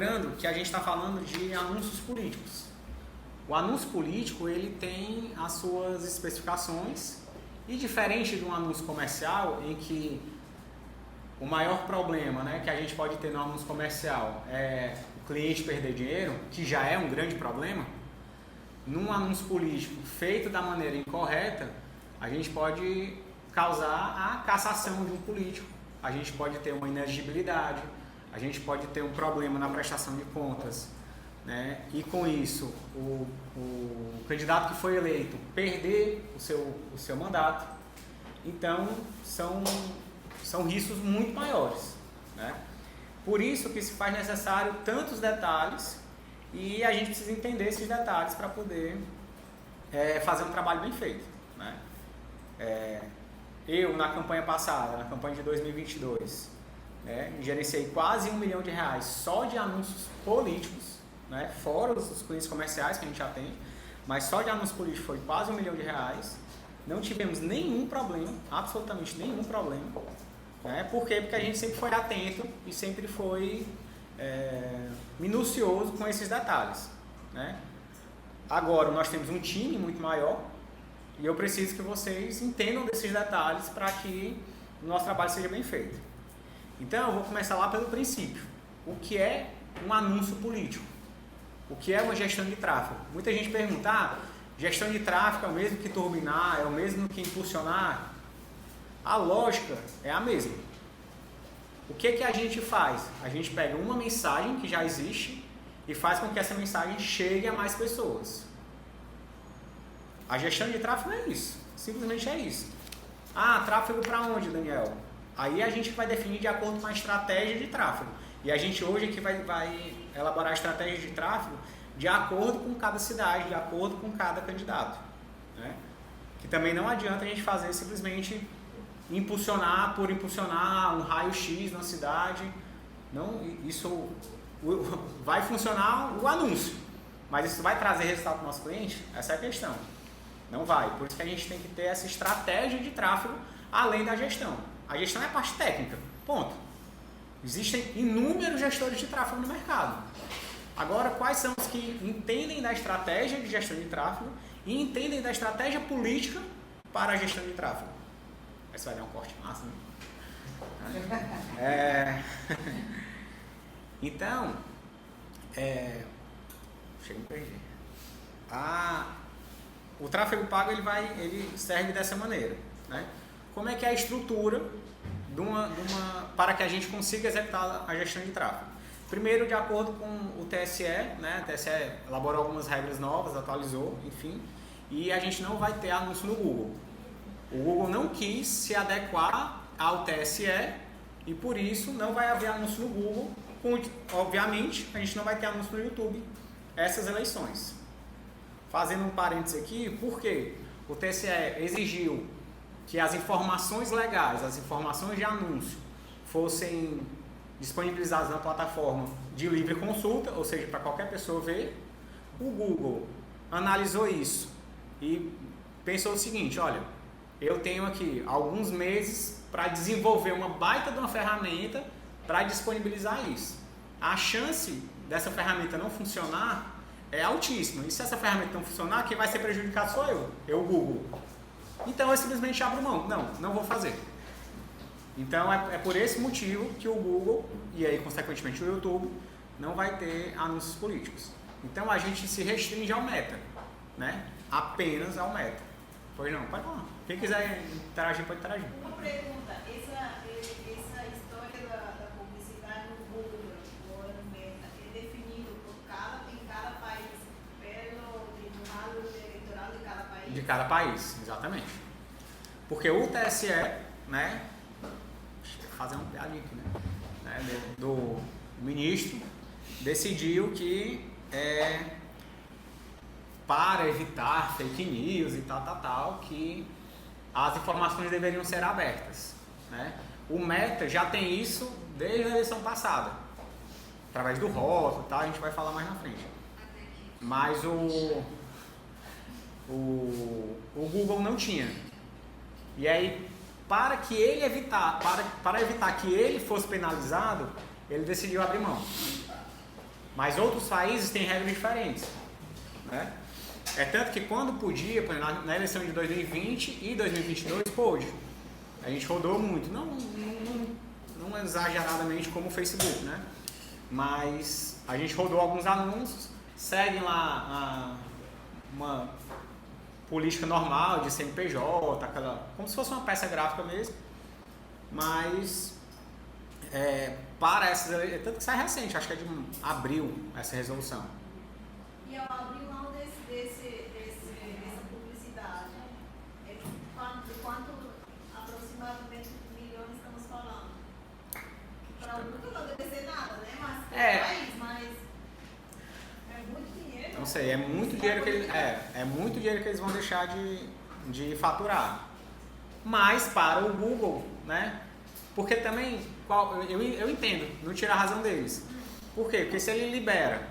Lembrando que a gente está falando de anúncios políticos. O anúncio político ele tem as suas especificações e diferente de um anúncio comercial em que o maior problema, né, que a gente pode ter no anúncio comercial é o cliente perder dinheiro, que já é um grande problema. Num anúncio político feito da maneira incorreta, a gente pode causar a cassação de um político, a gente pode ter uma inelegibilidade, a gente pode ter um problema na prestação de contas, né? E com isso o candidato que foi eleito perder o seu mandato. Então são riscos muito maiores, né? Por isso que se faz necessário tantos detalhes e a gente precisa entender esses detalhes para poder fazer um trabalho bem feito, né? Eu, na campanha passada, na campanha de 2022, gerenciei quase R$1 milhão só de anúncios políticos, né? Fora os clientes comerciais que a gente atende, mas só de anúncios políticos foi quase R$1 milhão. Não tivemos nenhum problema, absolutamente nenhum problema. Né? Por quê? Porque a gente sempre foi atento e sempre foi minucioso com esses detalhes. Né? Agora nós temos um time muito maior e eu preciso que vocês entendam desses detalhes para que o nosso trabalho seja bem feito. Então eu vou começar lá pelo princípio. O que é um anúncio político? O que é uma gestão de tráfego? Muita gente pergunta, gestão de tráfego é o mesmo que turbinar, é o mesmo que impulsionar? A lógica é a mesma. O que a gente faz? A gente pega uma mensagem que já existe e faz com que essa mensagem chegue a mais pessoas. A gestão de tráfego é isso, simplesmente é isso. Tráfego para onde, Daniel? Aí a gente vai definir de acordo com a estratégia de tráfego. E a gente hoje aqui vai elaborar a estratégia de tráfego de acordo com cada cidade, de acordo com cada candidato. Né? Que também não adianta a gente fazer simplesmente impulsionar por impulsionar um raio X na cidade. Não, isso vai funcionar o anúncio, mas isso vai trazer resultado para o nosso cliente? Essa é a questão. Não vai. Por isso que a gente tem que ter essa estratégia de tráfego além da gestão. A gestão é a parte técnica. Ponto. Existem inúmeros gestores de tráfego no mercado. Agora, quais são os que entendem da estratégia de gestão de tráfego e entendem da estratégia política para a gestão de tráfego? Esse vai dar um corte massa, né? Então, chega a me perder. O tráfego pago ele serve dessa maneira, né? Como é que é a estrutura para que a gente consiga executar a gestão de tráfego? Primeiro, de acordo com o TSE, né? O TSE elaborou algumas regras novas, atualizou, enfim, e a gente não vai ter anúncio no Google. O Google não quis se adequar ao TSE e por isso não vai haver anúncio no Google. Obviamente, a gente não vai ter anúncio no YouTube essas eleições. Fazendo um parênteses aqui, por quê? O TSE exigiu que as informações legais, as informações de anúncio, fossem disponibilizadas na plataforma de livre consulta, ou seja, para qualquer pessoa ver. O Google analisou isso e pensou o seguinte, olha, eu tenho aqui alguns meses para desenvolver uma baita de uma ferramenta para disponibilizar isso. A chance dessa ferramenta não funcionar é altíssima. E se essa ferramenta não funcionar, quem vai ser prejudicado sou eu, o Google. Então eu simplesmente abro mão. Não vou fazer. Então é por esse motivo que o Google, e aí consequentemente o YouTube, não vai ter anúncios políticos. Então a gente se restringe ao Meta, né? Apenas ao Meta. Pois não, pode falar. Quem quiser interagir, pode interagir. Uma pergunta, essa história da publicidade no Google ou no Meta é definido em cada país, pelo tribunal eleitoral de cada país? De cada país, exatamente. Porque o TSE, né, deixa eu fazer uma piadinha aqui, né, do ministro, decidiu que para evitar fake news e tal, que as informações deveriam ser abertas. Né? O Meta já tem isso desde a eleição passada, através do rótulo, a gente vai falar mais na frente. Mas o Google não tinha. E aí, para evitar que ele fosse penalizado, ele decidiu abrir mão. Mas outros países têm regras diferentes, né? É tanto que quando podia, por exemplo, na eleição de 2020 e 2022, pôde. A gente rodou muito, não exageradamente como o Facebook, né? Mas a gente rodou alguns anúncios, seguem lá uma política normal de CNPJ, como se fosse uma peça gráfica mesmo, mas para essas eleições, tanto que sai recente, acho que é de abril essa resolução. E ao abrir mão dessa publicidade, de quanto aproximadamente milhões estamos falando? Para o grupo não deve ser nada, né? Mas é muito dinheiro. Não sei, é muito dinheiro que eles vão deixar de faturar. Mas para o Google, né? Porque também, eu entendo, não tira a razão deles. Por quê? Porque se ele libera,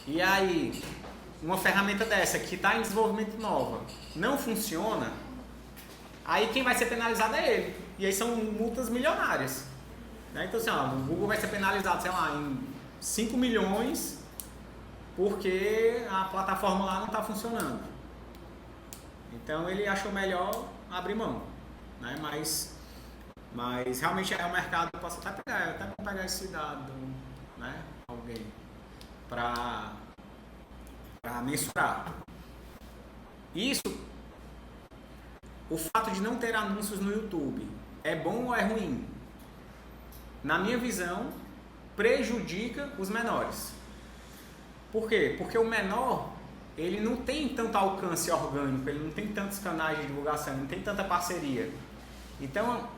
e aí uma ferramenta dessa que está em desenvolvimento nova não funciona, aí quem vai ser penalizado é ele. E aí são multas milionárias. Né? Então assim, o Google vai ser penalizado, sei lá, em 5 milhões porque a plataforma lá não está funcionando. Então ele achou melhor abrir mão. Né? Mas realmente é um mercado, eu posso até pegar esse dado, né? Alguém, para mensurar. Isso, o fato de não ter anúncios no YouTube, é bom ou é ruim? Na minha visão, prejudica os menores. Por quê? Porque o menor, ele não tem tanto alcance orgânico, ele não tem tantos canais de divulgação, não tem tanta parceria. Então,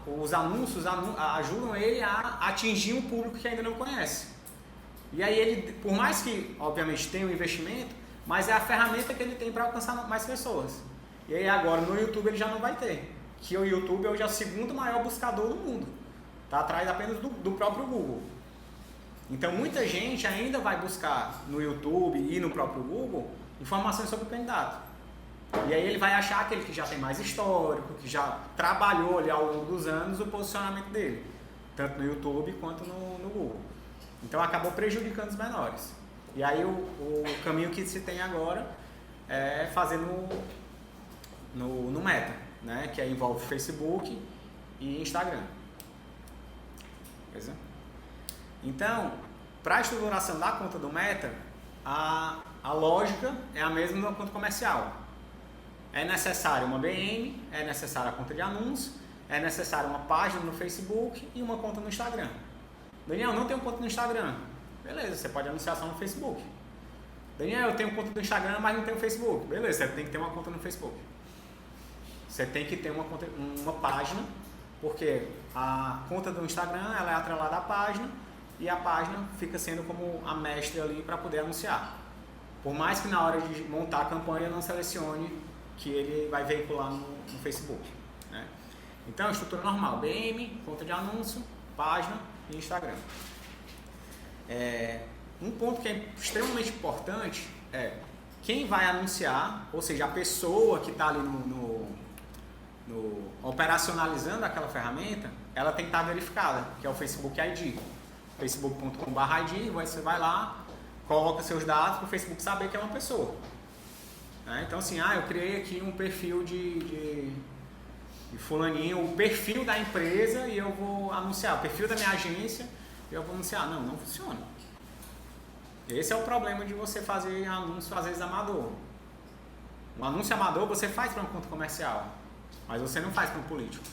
os anúncios ajudam ele a atingir um público que ainda não conhece. E aí ele, por mais que, obviamente, tenha um investimento, mas é a ferramenta que ele tem para alcançar mais pessoas. E aí agora, no YouTube ele já não vai ter. Que o YouTube hoje é o segundo maior buscador do mundo. Está atrás apenas do próprio Google. Então, muita gente ainda vai buscar no YouTube e no próprio Google informações sobre o candidato. E aí ele vai achar aquele que já tem mais histórico, que já trabalhou ali ao longo dos anos o posicionamento dele, tanto no YouTube quanto no Google. Então acabou prejudicando os menores. E aí o caminho que se tem agora é fazer no Meta, né? Que aí envolve Facebook e Instagram. Beleza? Então, para a estruturação da conta do Meta, a lógica é a mesma da conta comercial. É necessário uma BM, é necessária a conta de anúncio, é necessária uma página no Facebook e uma conta no Instagram. Daniel, não tenho conta no Instagram. Beleza, você pode anunciar só no Facebook. Daniel, eu tenho conta no Instagram, mas não tenho Facebook. Beleza, você tem que ter uma conta no Facebook. Você tem que ter uma página, porque a conta do Instagram ela é atrelada à página e a página fica sendo como a mestre ali para poder anunciar. Por mais que na hora de montar a campanha não selecione que ele vai veicular no Facebook. Né? Então, estrutura normal, BM, conta de anúncio, página e Instagram. Um ponto que é extremamente importante é quem vai anunciar, ou seja, a pessoa que está ali operacionalizando aquela ferramenta, ela tem que estar verificada, que é o Facebook ID. facebook.com/ID, você vai lá, coloca seus dados para o Facebook saber que é uma pessoa. Então assim, eu criei aqui um perfil de fulaninho, o perfil da empresa e eu vou anunciar, o perfil da minha agência e eu vou anunciar. Não funciona. Esse é o problema de você fazer anúncio às vezes amador. Um anúncio amador você faz para uma conta comercial, mas você não faz para um político.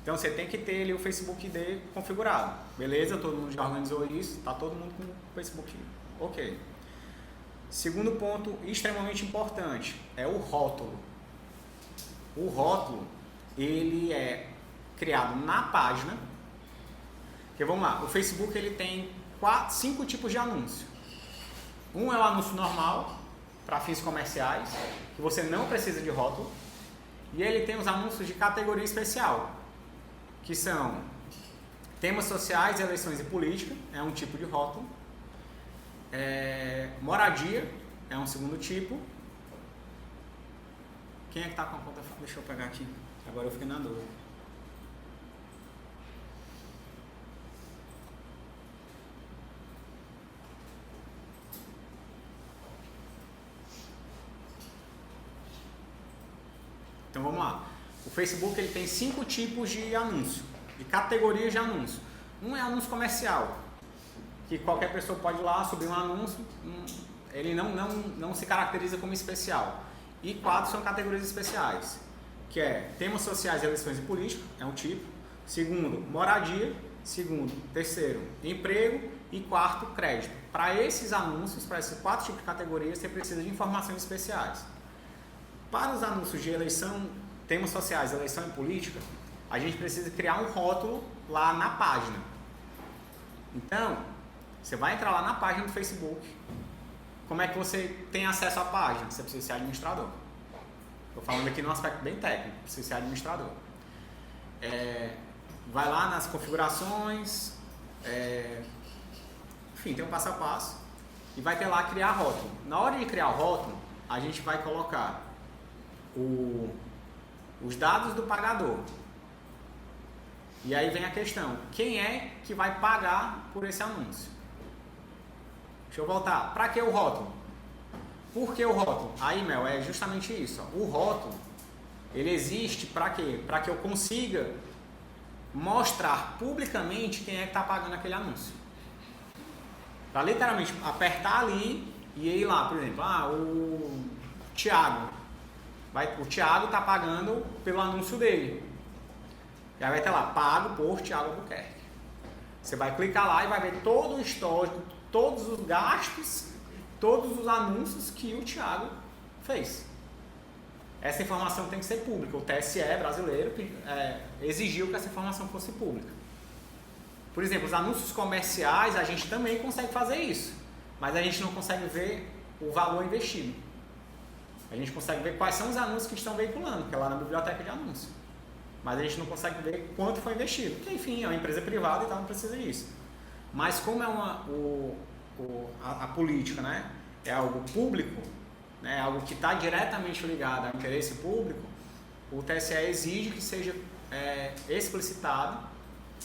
Então você tem que ter ali o Facebook ID configurado. Beleza, todo mundo já organizou isso, está todo mundo com o Facebook ok. Segundo ponto extremamente importante é o rótulo. O rótulo, ele é criado na página. Porque vamos lá, o Facebook ele tem 5 tipos de anúncio. Um é o anúncio normal, para fins comerciais, que você não precisa de rótulo. E ele tem os anúncios de categoria especial, que são temas sociais, eleições e política, é um tipo de rótulo. Moradia é um segundo tipo. Quem é que está com a conta? Deixa eu pegar aqui, agora eu fiquei na dúvida. Facebook ele tem 5 tipos de anúncio, de categorias de anúncio. Um é anúncio comercial, que qualquer pessoa pode ir lá subir um anúncio, ele não se caracteriza como especial. E 4 são categorias especiais, que é temas sociais, eleições e política, é um tipo. Segundo, moradia. Segundo, terceiro, emprego. E quarto, crédito. Para esses anúncios, para esses 4 tipos de categorias, você precisa de informações especiais. Para os anúncios de eleição, temas sociais, eleição e política, a gente precisa criar um rótulo lá na página. Então, você vai entrar lá na página do Facebook. Como é que você tem acesso à página? Você precisa ser administrador. Estou falando aqui num aspecto bem técnico, precisa ser administrador. Vai lá nas configurações, enfim, tem um passo a passo e vai ter lá criar rótulo. Na hora de criar o rótulo, a gente vai colocar os dados do pagador. E aí vem a questão, quem é que vai pagar por esse anúncio? Deixa eu voltar. Para que o rótulo? Por que o rótulo? Aí, Mel, é justamente isso. Ó. O rótulo, ele existe para quê? Para que eu consiga mostrar publicamente quem é que está pagando aquele anúncio. Para literalmente apertar ali e ir lá, por exemplo, o Thiago. O Thiago está pagando pelo anúncio dele. E aí vai ter lá, pago por Thiago Albuquerque. Você vai clicar lá e vai ver todo o histórico, todos os gastos, todos os anúncios que o Thiago fez. Essa informação tem que ser pública. O TSE brasileiro exigiu que essa informação fosse pública. Por exemplo, os anúncios comerciais, a gente também consegue fazer isso, mas a gente não consegue ver o valor investido. A gente consegue ver quais são os anúncios que estão veiculando, que é lá na biblioteca de anúncios. Mas a gente não consegue ver quanto foi investido, porque enfim, é uma empresa privada e tal, não precisa disso. Mas como é a política, né, é algo público, né, algo que está diretamente ligado ao interesse público, o TSE exige que seja explicitado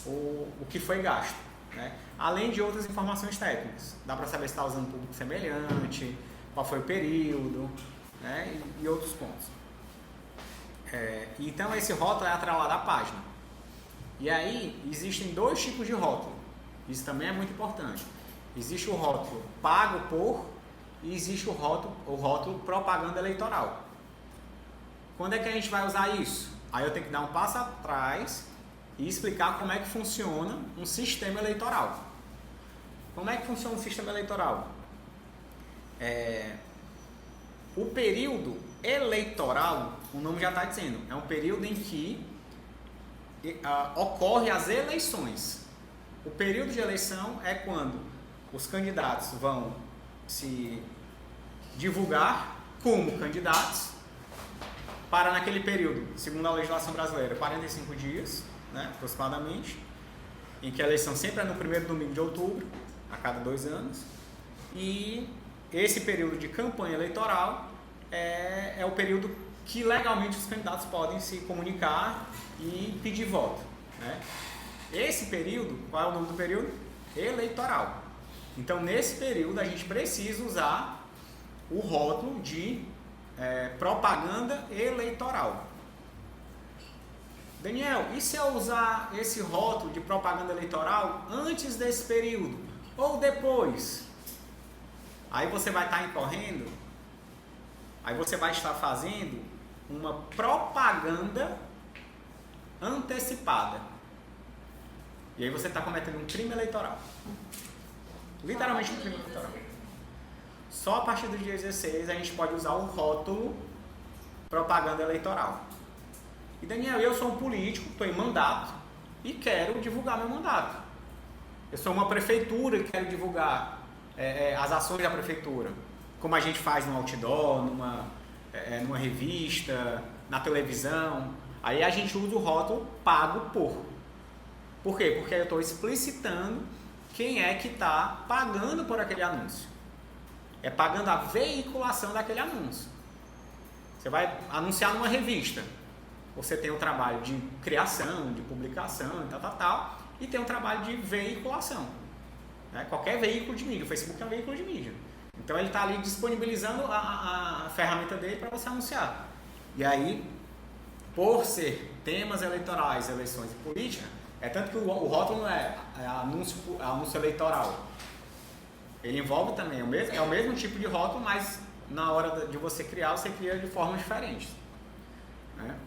o que foi gasto, né? Além de outras informações técnicas. Dá para saber se está usando público semelhante, qual foi o período, né, e outros pontos. Então esse rótulo é atrelado à página. E aí existem 2 tipos de rótulo. Isso também é muito importante. Existe o rótulo pago por e existe o rótulo propaganda eleitoral. Quando é que a gente vai usar isso? Aí eu tenho que dar um passo atrás e explicar como é que funciona um sistema eleitoral. Como é que funciona um sistema eleitoral? O período eleitoral, o nome já está dizendo, é um período em que ocorre as eleições. O período de eleição é quando os candidatos vão se divulgar como candidatos para naquele período, segundo a legislação brasileira, 45 dias, né, aproximadamente, em que a eleição sempre é no primeiro domingo de outubro, a cada 2 anos, e esse período de campanha eleitoral é o período que legalmente os candidatos podem se comunicar e pedir voto, né? Esse período, qual é o nome do período? Eleitoral. Então, nesse período, a gente precisa usar o rótulo de propaganda eleitoral. Daniel, e se eu usar esse rótulo de propaganda eleitoral antes desse período ou depois? Aí você vai estar incorrendo, aí você vai estar fazendo uma propaganda antecipada. E aí você está cometendo um crime eleitoral. Literalmente um crime eleitoral. Só a partir do dia 16 a gente pode usar o rótulo propaganda eleitoral. E Daniel, eu sou um político, estou em mandato e quero divulgar meu mandato. Eu sou uma prefeitura e quero divulgar as ações da prefeitura, como a gente faz no outdoor, numa revista, na televisão. Aí a gente usa o rótulo pago por. Por quê? Porque eu estou explicitando quem é que está pagando por aquele anúncio. É pagando a veiculação daquele anúncio. Você vai anunciar numa revista. Você tem um trabalho de criação, de publicação, tal, e tem um trabalho de veiculação. Né? Qualquer veículo de mídia. O Facebook é um veículo de mídia. Então ele está ali disponibilizando a ferramenta dele para você anunciar. E aí por ser temas eleitorais, eleições e política, é tanto que o rótulo não é anúncio eleitoral. Ele envolve também, é o mesmo tipo de rótulo, mas na hora de você criar, você cria de formas diferentes. Né?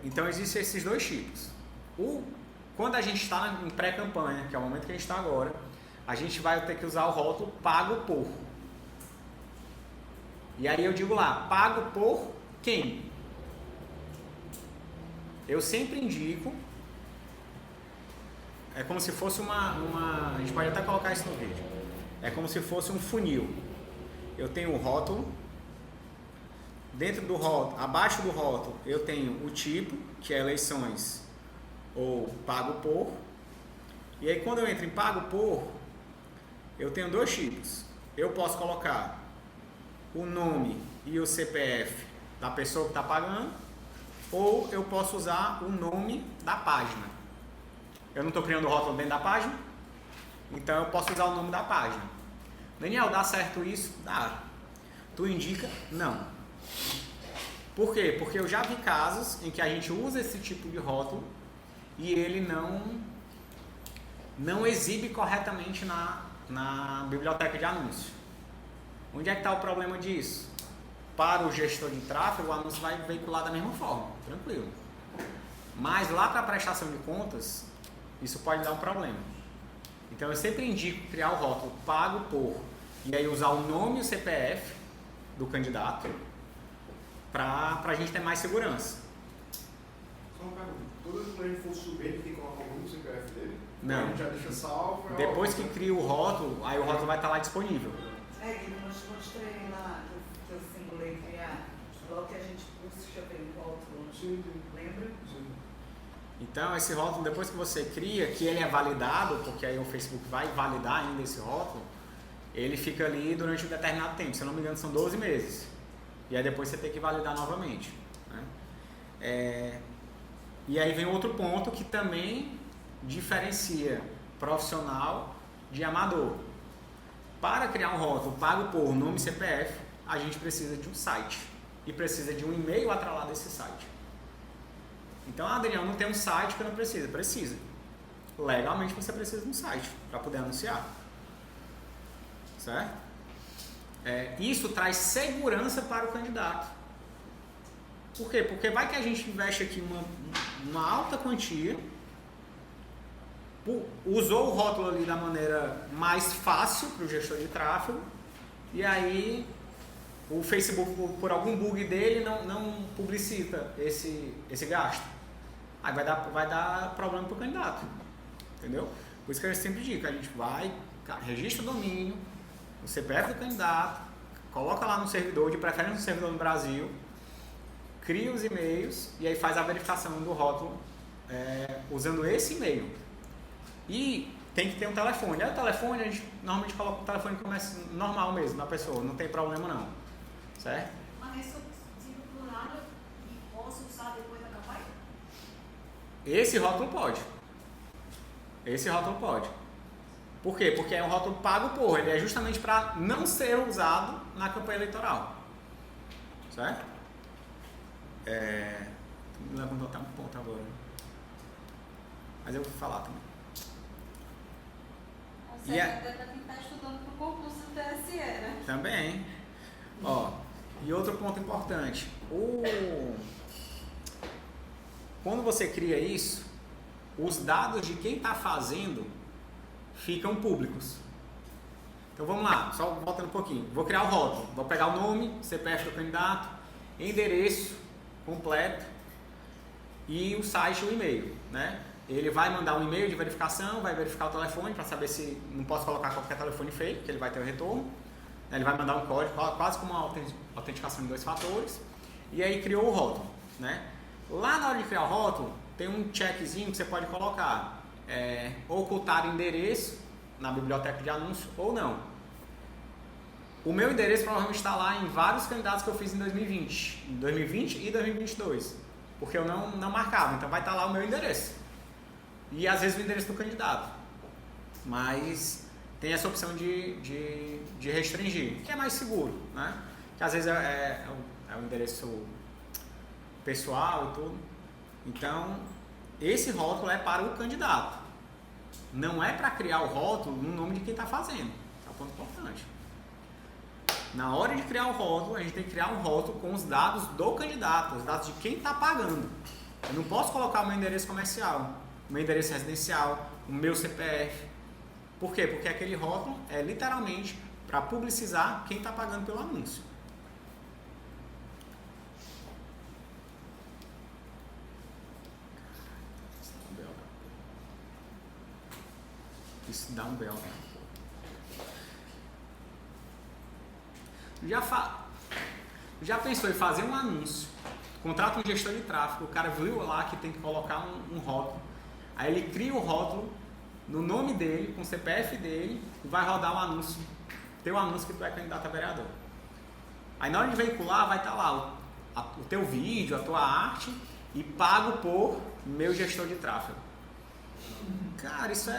Então existem esses dois tipos. Quando a gente está em pré-campanha, que é o momento que a gente está agora, a gente vai ter que usar o rótulo pago por. E aí eu digo lá, pago por quem? Eu sempre indico, é como se fosse a gente pode até colocar isso no vídeo, é como se fosse um funil. Eu tenho o rótulo, dentro do rótulo, abaixo do rótulo, eu tenho o tipo, que é eleições ou pago por, e aí quando eu entro em pago por, eu tenho dois tipos. Eu posso colocar o nome e o CPF da pessoa que está pagando, ou eu posso usar o nome da página. Eu não estou criando o rótulo dentro da página, então eu posso usar o nome da página. Daniel, dá certo isso? Dá. Tu indica? Não. Por quê? Porque eu já vi casos em que a gente usa esse tipo de rótulo e ele não exibe corretamente na biblioteca de anúncios. Onde é que está o problema disso? Para o gestor de tráfego, o anúncio vai veicular da mesma forma, tranquilo. Mas lá para a prestação de contas, isso pode dar um problema. Então eu sempre indico criar o rótulo pago por, e aí usar o nome e o CPF do candidato para a gente ter mais segurança. Só uma pergunta, toda vez que a gente for subir, ele tem que colocar o nome do CPF dele? Não. A gente já deixa salvo? Depois que cria o rótulo, aí o rótulo vai estar lá disponível. Eu mostrei lá que eu simulei criar, logo que a gente puxa pelo rótulo, Sim. lembra? Sim. Então esse rótulo, depois que você cria, que ele é validado, porque aí o Facebook vai validar ainda esse rótulo, ele fica ali durante um determinado tempo, se eu não me engano são 12 meses. E aí depois você tem que validar novamente. Né? E aí vem outro ponto que também diferencia profissional de amador. Para criar um rótulo pago por nome e CPF, a gente precisa de um site e precisa de um e-mail atrelado a esse site. Então, Daniel, não tem um site que eu não precisa. Precisa. Legalmente você precisa de um site para poder anunciar. Certo? Isso traz segurança para o candidato. Por quê? Porque vai que a gente investe aqui uma alta quantia, usou o rótulo ali da maneira mais fácil para o gestor de tráfego, e aí o Facebook, por algum bug dele, não publicita esse gasto. Aí vai dar problema para o candidato. Entendeu? Por isso que eu sempre digo, a gente vai, registra o domínio, o CPF do candidato, coloca lá no servidor, de preferência no servidor no Brasil, cria os e-mails e aí faz a verificação do rótulo usando esse e-mail. E tem que ter um telefone. Aí o telefone, a gente normalmente coloca o telefone que começa normal mesmo, da pessoa, não tem problema não. Certo? Mas isso tipo plural e posso usar depois da campanha? Esse rótulo pode. Por quê? Porque é um rótulo pago por, ele é justamente para não ser usado na campanha eleitoral. Certo? Me levantou até um ponto agora. Mas eu vou falar também. Ou seja, até para quem está estudando para o concurso do TSE, né? Também. E outro ponto importante. Quando você cria isso, os dados de quem está fazendo ficam públicos. Então vamos lá, só voltando um pouquinho. Vou criar o rótulo. Vou pegar o nome, CPF do candidato, endereço completo e o site e o e-mail, né? Ele vai mandar um e-mail de verificação, vai verificar o telefone para saber se não posso colocar qualquer telefone fake, que ele vai ter o retorno. Ele vai mandar um código, quase como uma autenticação de 2 fatores. E aí criou o rótulo, né? Lá na hora de criar o rótulo, tem um checkzinho que você pode colocar. Ocultar endereço na biblioteca de anúncio ou não. O meu endereço provavelmente está lá em vários candidatos que eu fiz em 2020 e 2022, porque eu não marcava, então vai estar lá o meu endereço e às vezes o endereço do candidato, mas tem essa opção de restringir, que é mais seguro, né? Que às vezes é o endereço pessoal e tudo. Então, esse rótulo é para o candidato. Não é para criar o rótulo no nome de quem está fazendo. É um ponto importante. Na hora de criar o rótulo, a gente tem que criar um rótulo com os dados do candidato, os dados de quem está pagando. Eu não posso colocar o meu endereço comercial, o meu endereço residencial, o meu CPF. Por quê? Porque aquele rótulo é literalmente para publicizar quem está pagando pelo anúncio. Isso dá um belo. Já pensou em fazer um anúncio? Contrata um gestor de tráfego, o cara viu lá que tem que colocar um rótulo. Aí ele cria o rótulo no nome dele, com o CPF dele, e vai rodar um anúncio. Teu anúncio que tu é candidato a vereador. Aí na hora de veicular vai estar lá o teu vídeo, a tua arte, e pago por meu gestor de tráfego. Cara, isso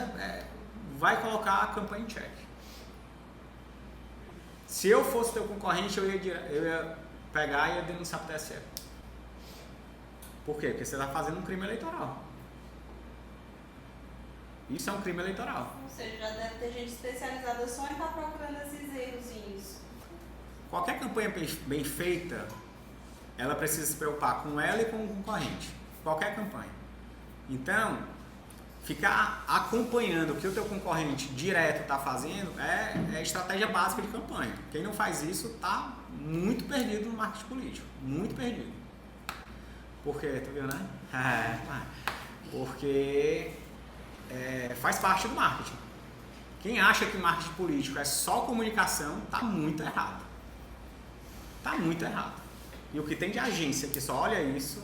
vai colocar a campanha em check. Se eu fosse teu concorrente, eu ia pegar e ia denunciar para o TSE. Por quê? Porque você está fazendo um crime eleitoral. Isso é um crime eleitoral. Ou seja, já deve ter gente especializada só em estar procurando esses errozinhos. Qualquer campanha bem feita, ela precisa se preocupar com ela e com o concorrente. Qualquer campanha. Então, ficar acompanhando o que o teu concorrente direto está fazendo é estratégia básica de campanha. Quem não faz isso está muito perdido no marketing político. Muito perdido. Por quê? Tu viu, né? Porque faz parte do marketing. Quem acha que marketing político é só comunicação, está muito errado. Está muito errado. E o que tem de agência que só olha isso,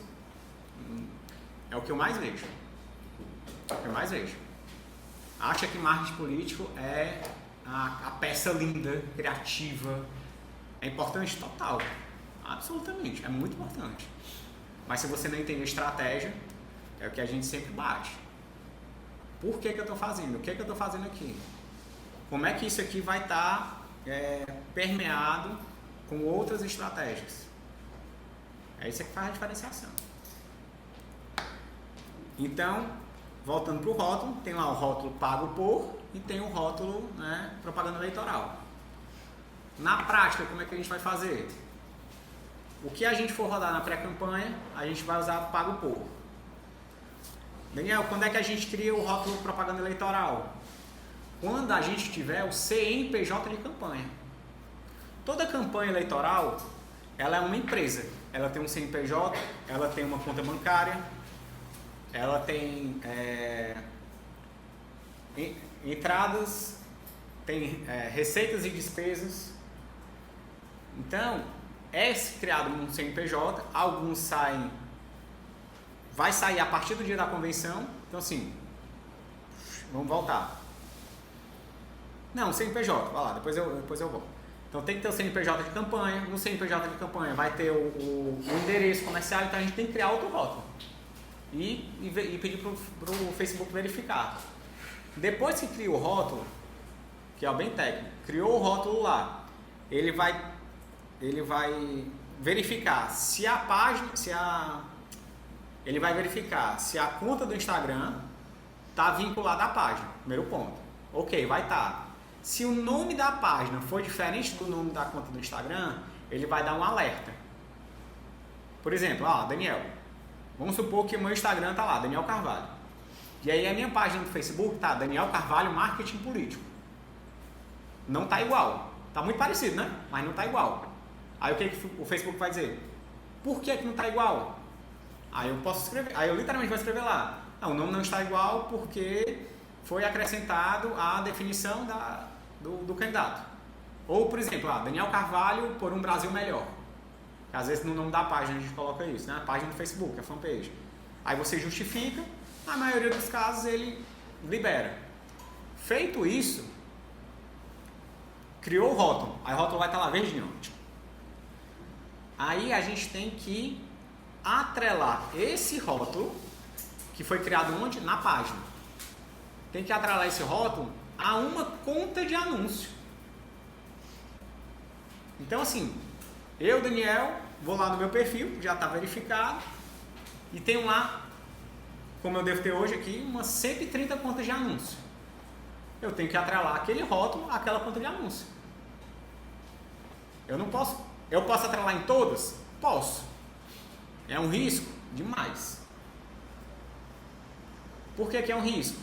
é o que eu mais vejo. É o que eu mais vejo. Acha que marketing político é a peça linda, criativa. É importante total. Absolutamente. É muito importante. Mas se você não entende a estratégia, é o que a gente sempre bate. Por que eu estou fazendo? O que eu estou fazendo aqui? Como é que isso aqui vai estar permeado com outras estratégias? É isso que faz a diferenciação. Então, voltando para o rótulo, tem lá o rótulo pago por e tem o rótulo, né, propaganda eleitoral. Na prática, como é que a gente vai fazer? O que a gente for rodar na pré-campanha, a gente vai usar pago por. Daniel, quando é que a gente cria o rótulo propaganda eleitoral? Quando a gente tiver o CNPJ de campanha. Toda campanha eleitoral, ela é uma empresa. Ela tem um CNPJ, ela tem uma conta bancária, ela tem entradas, tem receitas e despesas. Então, é criado um CNPJ, alguns vai sair a partir do dia da convenção. Então assim, vamos voltar. Não, CNPJ, vai lá, depois eu vou. Então tem que ter o CNPJ de campanha, no CNPJ de campanha vai ter o endereço comercial, então a gente tem que criar outro rótulo. E pedir para o Facebook verificar. Depois que cria o rótulo, que é o bem técnico, criou o rótulo lá, ele vai verificar se a página, ele vai verificar se a conta do Instagram está vinculada à página, primeiro ponto. Ok, vai estar. Se o nome da página for diferente do nome da conta do Instagram, ele vai dar um alerta. Por exemplo, Daniel, vamos supor que o meu Instagram está lá, Daniel Carvalho. E aí a minha página do Facebook está Daniel Carvalho Marketing Político. Não está igual. Está muito parecido, né? Mas não está igual. Aí o que o Facebook vai dizer? Por que não está igual? Aí eu posso escrever, aí eu literalmente vou escrever lá. Não, o nome não está igual porque foi acrescentado a definição do candidato. Ou, por exemplo, Daniel Carvalho por um Brasil melhor. Às vezes no nome da página a gente coloca isso, né? A página do Facebook, a fanpage. Aí você justifica, na maioria dos casos ele libera. Feito isso, criou o rótulo. Aí o rótulo vai estar lá verdinho. Aí a gente tem que atrelar esse rótulo, que foi criado onde? Na página. Tem que atrelar esse rótulo a uma conta de anúncio. Então assim, eu, Daniel, vou lá no meu perfil, já está verificado, e tenho lá, como eu devo ter hoje aqui, umas 130 contas de anúncio. Eu tenho que atrelar aquele rótulo àquela conta de anúncio. Eu posso atrelar em todas? Posso. É um risco? Demais. Por que é um risco?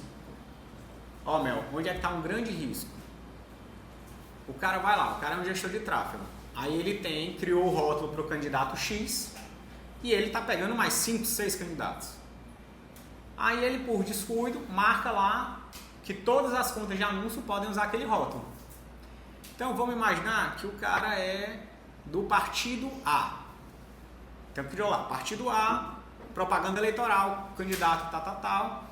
Ó, Mel, onde é que está um grande risco? O cara vai lá, o cara é um gestor de tráfego. Aí ele criou o rótulo para o candidato X e ele está pegando mais 5, 6 candidatos. Aí ele, por descuido, marca lá que todas as contas de anúncio podem usar aquele rótulo. Então vamos imaginar que o cara é do partido A. Então criou lá, partido A, propaganda eleitoral, candidato tal,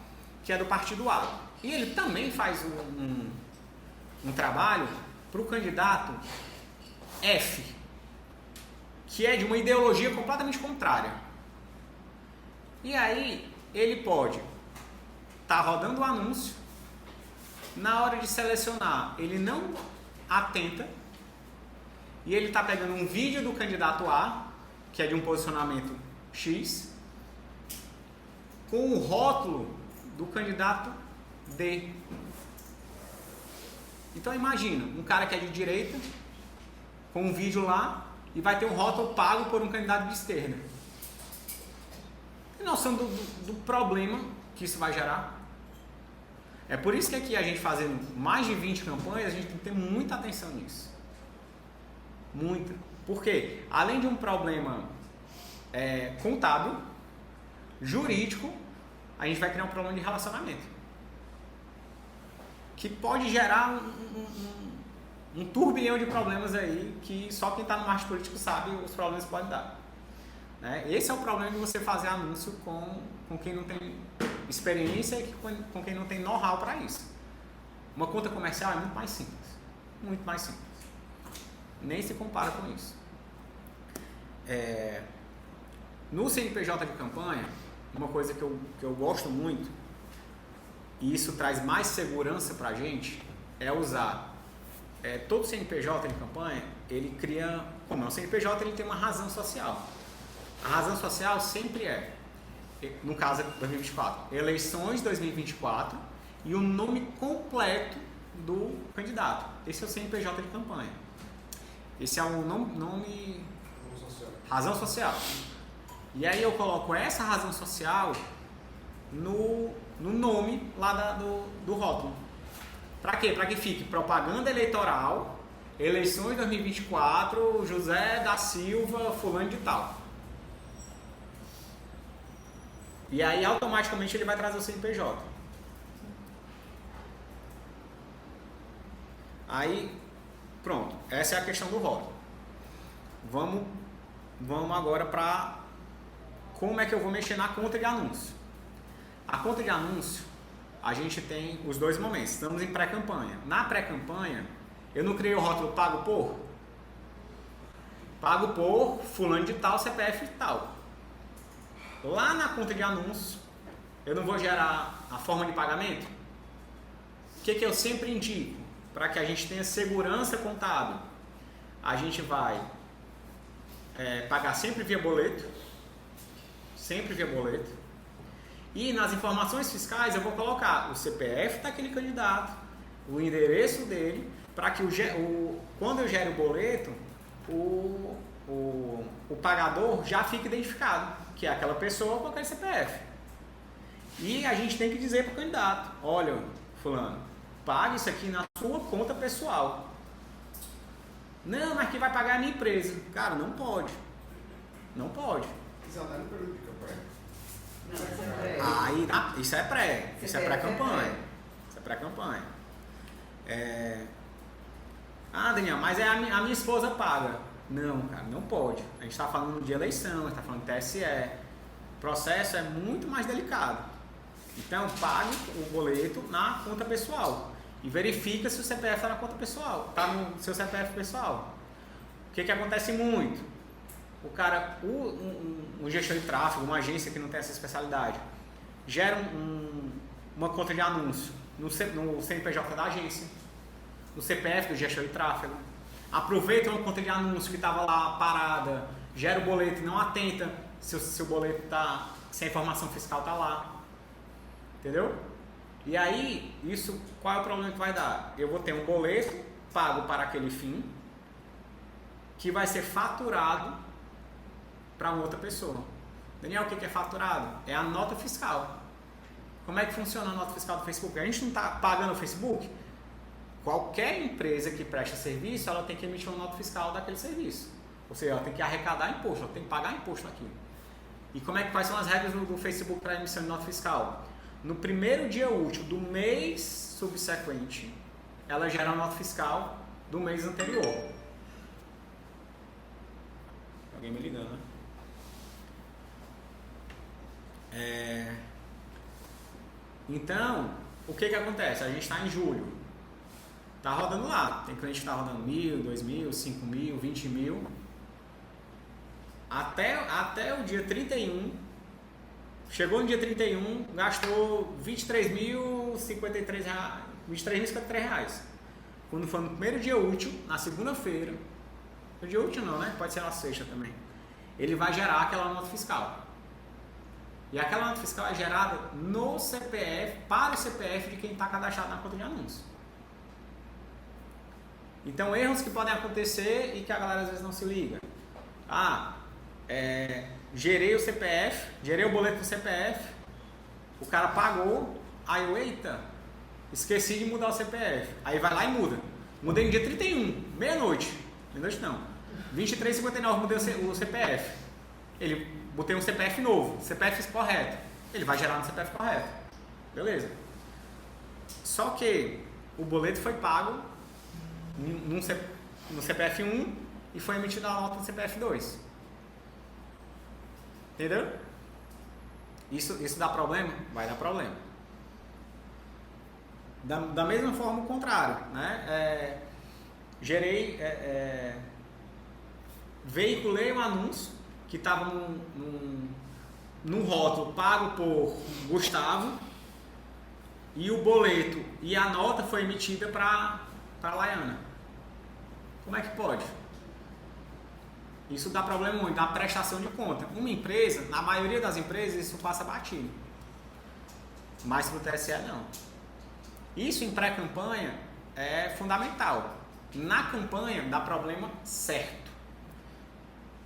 que é do partido A. E ele também faz um trabalho para o candidato F, que é de uma ideologia completamente contrária. E aí ele pode estar rodando o anúncio, na hora de selecionar ele não atenta e ele está pegando um vídeo do candidato A, que é de um posicionamento X, com o rótulo do candidato D. Então imagina, um cara que é de direita, com um vídeo lá, e vai ter um rótulo pago por um candidato de esquerda. Tem noção do problema que isso vai gerar? É por isso que aqui a gente fazendo mais de 20 campanhas, a gente tem que ter muita atenção nisso. Muita. Porque, além de um problema contábil, jurídico, a gente vai criar um problema de relacionamento. Que pode gerar um turbilhão de problemas aí, que só quem está no marketing político sabe os problemas que pode dar. Né? Esse é o problema de você fazer anúncio com quem não tem experiência e com quem não tem know-how para isso. Uma conta comercial é muito mais simples. Muito mais simples. Nem se compara com isso. No CNPJ de campanha, uma coisa que eu gosto muito, e isso traz mais segurança para a gente, é usar todo CNPJ de campanha, ele cria... Como é? O CNPJ ele tem uma razão social. A razão social sempre no caso é 2024, eleições 2024 e o nome completo do candidato. Esse é o CNPJ de campanha. Esse é o nome razão social. E aí eu coloco essa razão social no nome lá do rótulo. Para quê? Para que fique propaganda eleitoral, eleições 2024, José da Silva, fulano de tal. E aí automaticamente ele vai trazer o CNPJ. Aí, pronto. Essa é a questão do rótulo. Vamos agora para como é que eu vou mexer na conta de anúncio. A conta de anúncio, a gente tem os dois momentos. Estamos em pré-campanha. Na pré-campanha, eu não criei o rótulo pago por fulano de tal, CPF e tal. Lá na conta de anúncio, eu não vou gerar a forma de pagamento? O que eu sempre indico? Para que a gente tenha segurança contábil, a gente vai pagar sempre via boleto. Sempre via boleto. E nas informações fiscais eu vou colocar o CPF daquele candidato, o endereço dele, para que quando eu gero o boleto, o pagador já fique identificado, que é aquela pessoa com aquele CPF. E a gente tem que dizer para o candidato: olha, fulano, pague isso aqui na sua conta pessoal. Não, mas quem vai pagar é a minha empresa. Cara, não pode. Não pode. Isso é no período de campanha? Não, isso é pré. Aí, isso é pré. Isso é pré-campanha. Isso é pré-campanha. Daniel, mas a minha esposa paga. Não, cara, não pode. A gente está falando de eleição, a gente está falando de TSE. O processo é muito mais delicado. Então, pague o boleto na conta pessoal. E verifica se o CPF está na conta pessoal. Está no seu CPF pessoal. O que acontece muito? O cara, um gestor de tráfego, uma agência que não tem essa especialidade, gera uma conta de anúncio no CNPJ da agência, no CPF do gestor de tráfego. Aproveita uma conta de anúncio que estava lá parada gera o boleto e não atenta se o boleto tá, se a informação fiscal tá lá. Entendeu? E aí, isso, qual é o problema que vai dar? Eu vou ter um boleto pago para aquele fim, que vai ser faturado para outra pessoa. Daniel, o que é faturado? É a nota fiscal. Como é que funciona a nota fiscal do Facebook? A gente não está pagando o Facebook? Qualquer empresa que presta serviço, ela tem que emitir uma nota fiscal daquele serviço. Ou seja, ela tem que arrecadar imposto, ela tem que pagar imposto naquilo. E quais são as regras do Facebook para emissão de nota fiscal? No primeiro dia útil do mês subsequente, ela gera a nota fiscal do mês anterior. Alguém me ligando, né? Então, o que acontece? A gente está em julho. Está rodando lá. Tem cliente que está rodando 1.000, 2.000, 5.000, 20.000. Até o dia 31. Chegou no dia 31, gastou R$23.053. Quando for no primeiro dia útil, na segunda-feira, no dia útil não, né? Pode ser na sexta também. Ele vai gerar aquela nota fiscal. E aquela nota fiscal é gerada no CPF, para o CPF de quem está cadastrado na conta de anúncio. Então, erros que podem acontecer e que a galera às vezes não se liga. Gerei o CPF, gerei o boleto do CPF, o cara pagou, aí eu, eita, esqueci de mudar o CPF. Aí vai lá e muda. Mudei no dia 31, meia-noite. Meia-noite não. 23h59 mudei o CPF. Botei um CPF novo, CPF correto. Ele vai gerar no CPF correto. Beleza. Só que o boleto foi pago no CPF 1 e foi emitida a nota no CPF 2. Entendeu? Isso dá problema? Vai dar problema. Da mesma forma o contrário, né? Veiculei um anúncio que estava num rótulo pago por Gustavo e o boleto e a nota foi emitida para Laiana. Como é que pode? Isso dá problema muito na prestação de conta. Uma empresa, na maioria das empresas, isso passa batido. Mas para o TSE não. Isso em pré-campanha é fundamental. Na campanha dá problema certo.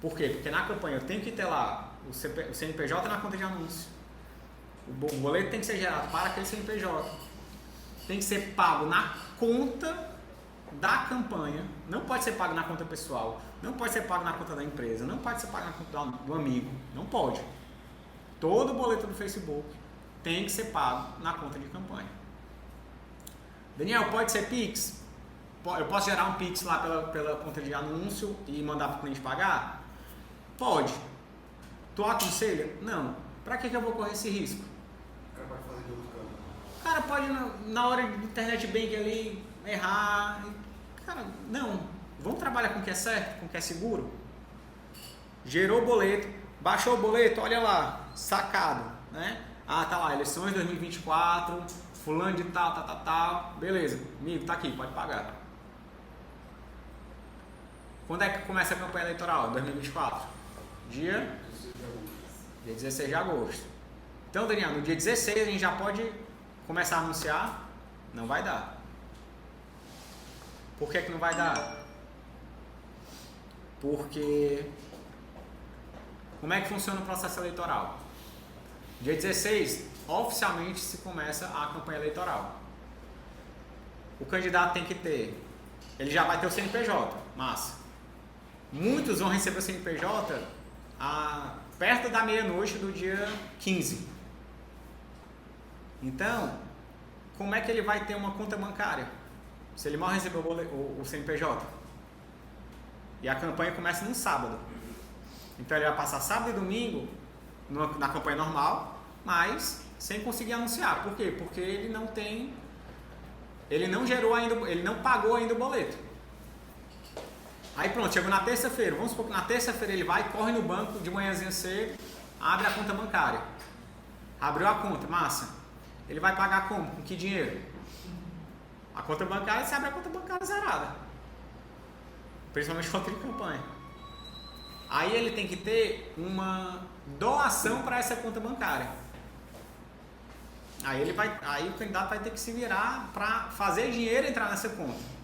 Por quê? Porque na campanha eu tenho que ter lá o CNPJ na conta de anúncio. O boleto tem que ser gerado para aquele CNPJ. Tem que ser pago na conta da campanha. Não pode ser pago na conta pessoal. Não pode ser pago na conta da empresa. Não pode ser pago na conta do amigo. Não pode. Todo boleto do Facebook tem que ser pago na conta de campanha. Daniel, pode ser Pix? Eu posso gerar um Pix lá pela conta de anúncio e mandar para o cliente pagar? Pode. Tu aconselha? Não. Para que eu vou correr esse risco? O cara pode fazer de outro canto. O cara pode, na hora do internet bank ali, errar. Cara, não. Vamos trabalhar com o que é certo, com o que é seguro. Gerou o boleto, baixou o boleto, olha lá, sacado, né? Tá lá, eleições 2024, fulano de tal. Beleza, amigo, tá aqui, pode pagar. Quando é que começa a campanha eleitoral? 2024? Dia 16 de agosto. Então, Daniel, no dia 16 a gente já pode começar a anunciar? Não vai dar. Por que não vai dar? Porque como é que funciona o processo eleitoral? Dia 16, oficialmente se começa a campanha eleitoral. O candidato tem que ter, ele já vai ter o CNPJ, massa. Muitos vão receber o CNPJ perto da meia-noite do dia 15. Então, como é que ele vai ter uma conta bancária? Se ele mal recebeu o CNPJ. E a campanha começa no sábado. Então ele vai passar sábado e domingo na campanha normal, mas sem conseguir anunciar. Por quê? Porque ele não gerou ainda, ele não pagou ainda o boleto. Aí pronto, chegou na terça-feira. Vamos supor que na terça-feira ele vai, corre no banco de manhãzinha cedo, abre a conta bancária. Abriu a conta, massa. Ele vai pagar como? Com que dinheiro? A conta bancária, você abre a conta bancária zerada. Principalmente conta de campanha. aí ele tem que ter uma doação para essa conta bancária. Aí o candidato vai ter que se virar para fazer dinheiro entrar nessa conta.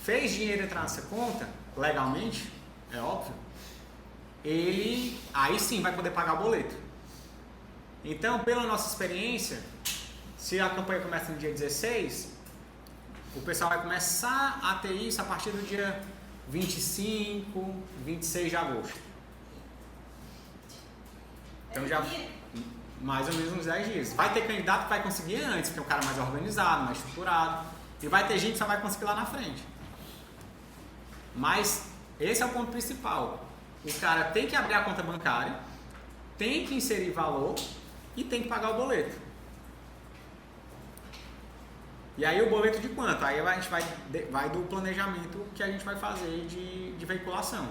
Fez dinheiro entrar nessa conta, legalmente, é óbvio, ele aí sim vai poder pagar o boleto. Então, pela nossa experiência, se a campanha começa no dia 16, o pessoal vai começar a ter isso a partir do dia 25, 26 de agosto. Então já mais ou menos uns 10 dias. Vai ter candidato que vai conseguir antes, porque é um cara mais organizado, mais estruturado. E vai ter gente que só vai conseguir lá na frente. Mas esse é o ponto principal. O cara tem que abrir a conta bancária, tem que inserir valor e tem que pagar o boleto. E aí o boleto de quanto? Aí a gente vai do planejamento que a gente vai fazer de veiculação.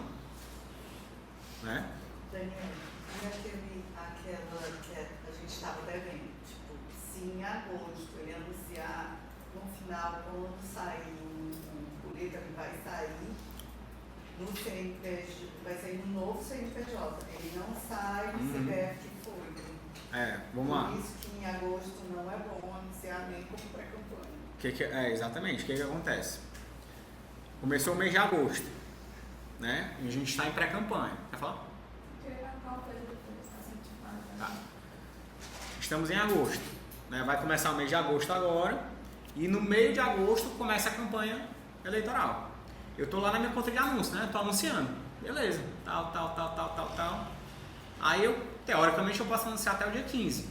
Né? Daniel, e aquela que a gente estava devendo? Tipo, se em agosto ele anunciar no final, quando sair o boleto que vai sair, no CNPJ, vai sair no novo CNPJ. Ele não sai do CPF que foi. Vamos lá. Por isso que em agosto não é bom anunciar nem como pré-campanha. Exatamente. O que acontece? Começou o mês de agosto, né? E a gente está em pré-campanha. Quer falar? Tá. Estamos em agosto, né? Vai começar o mês de agosto agora e no meio de agosto começa a campanha eleitoral. Eu estou lá na minha conta de anúncio, né? Estou anunciando, beleza, tal. Aí teoricamente eu posso anunciar até o dia 15.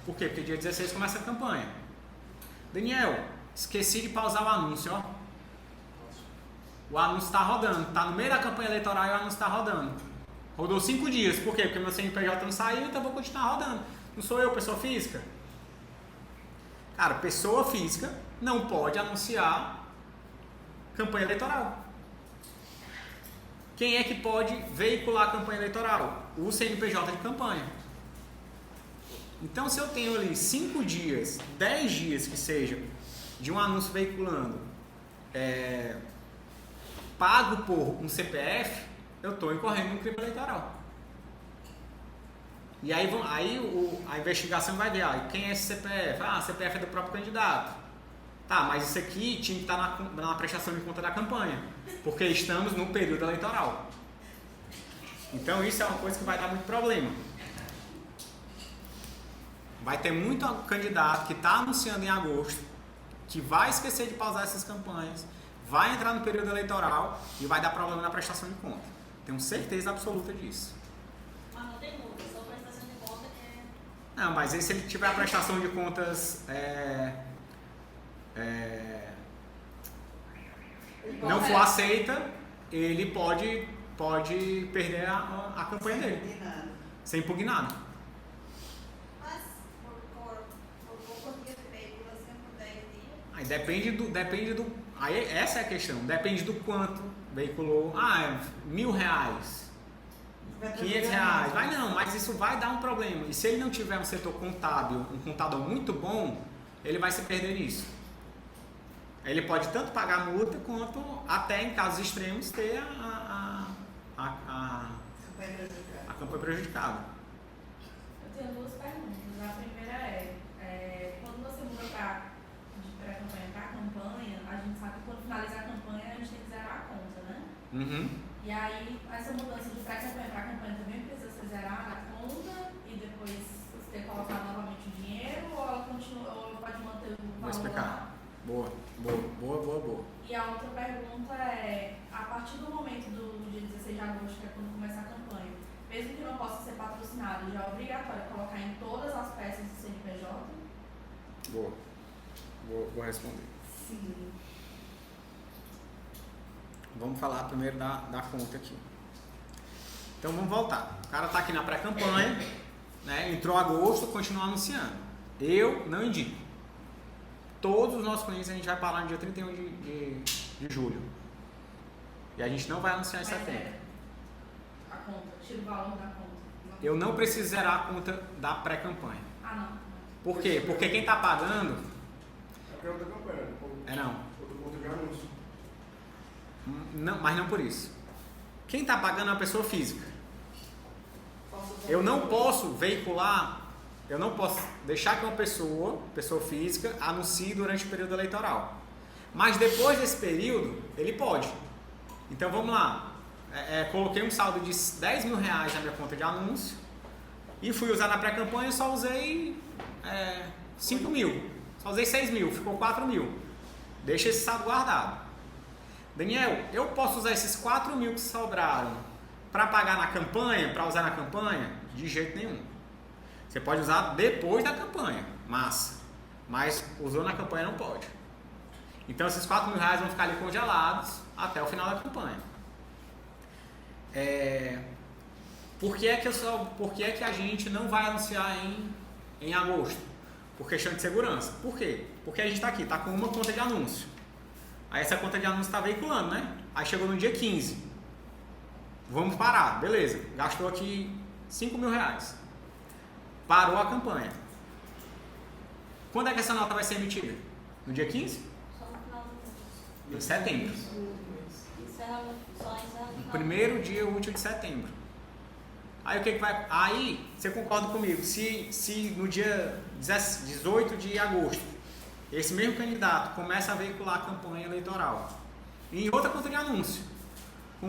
Por quê? Porque dia 16 começa a campanha. Daniel, esqueci de pausar o anúncio, ó. O anúncio está rodando, está no meio da campanha eleitoral e o anúncio está rodando. Rodou 5 dias, por quê? Porque meu CNPJ não saiu, então eu vou continuar rodando. Não sou eu, pessoa física? Cara, pessoa física não pode anunciar campanha eleitoral. Quem é que pode veicular a campanha eleitoral? O CNPJ de campanha. Então, se eu tenho ali 5 dias, 10 dias que seja, de um anúncio veiculando, pago por um CPF, eu estou incorrendo no crime eleitoral. E aí a investigação vai ver, quem é esse CPF? CPF é do próprio candidato. Tá, mas isso aqui tinha que estar na prestação de conta da campanha, porque estamos no período eleitoral. Então isso é uma coisa que vai dar muito problema. Vai ter muito candidato que está anunciando em agosto, que vai esquecer de pausar essas campanhas, vai entrar no período eleitoral e vai dar problema na prestação de conta. Tenho certeza absoluta disso. Mas não tem multa, só prestação de conta que é... Não, mas aí se ele tiver a prestação de contas não for aceita, ele pode perder a campanha dele. Ser impugnado. Mas por poucos dias de veículo, assim, por 10 dias... Aí depende do... Aí essa é a questão. Depende do quanto veiculou. R$1.000. R$500. Vai não, mas isso vai dar um problema. E se ele não tiver um setor contábil, um contador muito bom, ele vai se perder nisso. Ele pode tanto pagar a multa, quanto até em casos extremos ter a campanha prejudicada. Eu tenho 2 perguntas. A primeira quando você muda de pré-campanha para campanha, a gente sabe que quando finalizar a campanha, a gente tem que zerar a conta, né? Uhum. E aí, essa mudança de pré-campanha para campanha também precisa ser zerada a conta e depois você ter colocado novamente o dinheiro, ou ela continua, ou ela pode manter o valor? Vou explicar. Boa. E a outra pergunta é, a partir do momento do dia 16 de agosto, que é quando começa a campanha, mesmo que não possa ser patrocinado, já é obrigatório colocar em todas as peças do CNPJ? Boa. Vou responder. Sim. Vamos falar primeiro da conta aqui. Então vamos voltar. O cara está aqui na pré-campanha, né? Entrou agosto, continua anunciando. Eu não indico. Todos os nossos clientes a gente vai parar no dia 31 de julho. E a gente não vai anunciar em setembro. A conta, tira o valor da conta. Eu não preciso zerar a conta da pré-campanha. Não. Por quê? Porque quem está pagando... É outra campanha. Não. Outro ponto de anúncio. Não, mas não por isso. Quem está pagando é a pessoa física. Eu Eu não posso veicular, eu não posso deixar que uma pessoa física, anuncie durante o período eleitoral. Mas depois desse período, ele pode. Então vamos lá. Coloquei um saldo de R$10 mil na minha conta de anúncio e fui usar na pré-campanha e só usei 5 mil. Só usei 6 mil, ficou 4 mil. Deixa esse saldo guardado. Daniel, eu posso usar esses 4 mil que sobraram para pagar na campanha, para usar na campanha? De jeito nenhum. Você pode usar depois da campanha, massa. Mas usou na campanha não pode. Então esses R$4 mil vão ficar ali congelados até o final da campanha. Por que é que a gente não vai anunciar em agosto? Por questão de segurança. Por quê? Porque a gente está aqui, está com uma conta de anúncio. Aí essa conta de anúncio está veiculando, né? Aí chegou no dia 15. Vamos parar, beleza. Gastou aqui R$5 mil. Parou a campanha. Quando é que essa nota vai ser emitida? No dia 15? Só no final do mês. Em setembro. Encerra no No primeiro dia útil de setembro. Aí o que vai. Aí você concorda comigo? Se no dia 18 de agosto esse mesmo candidato começa a veicular a campanha eleitoral em outra conta de anúncio, com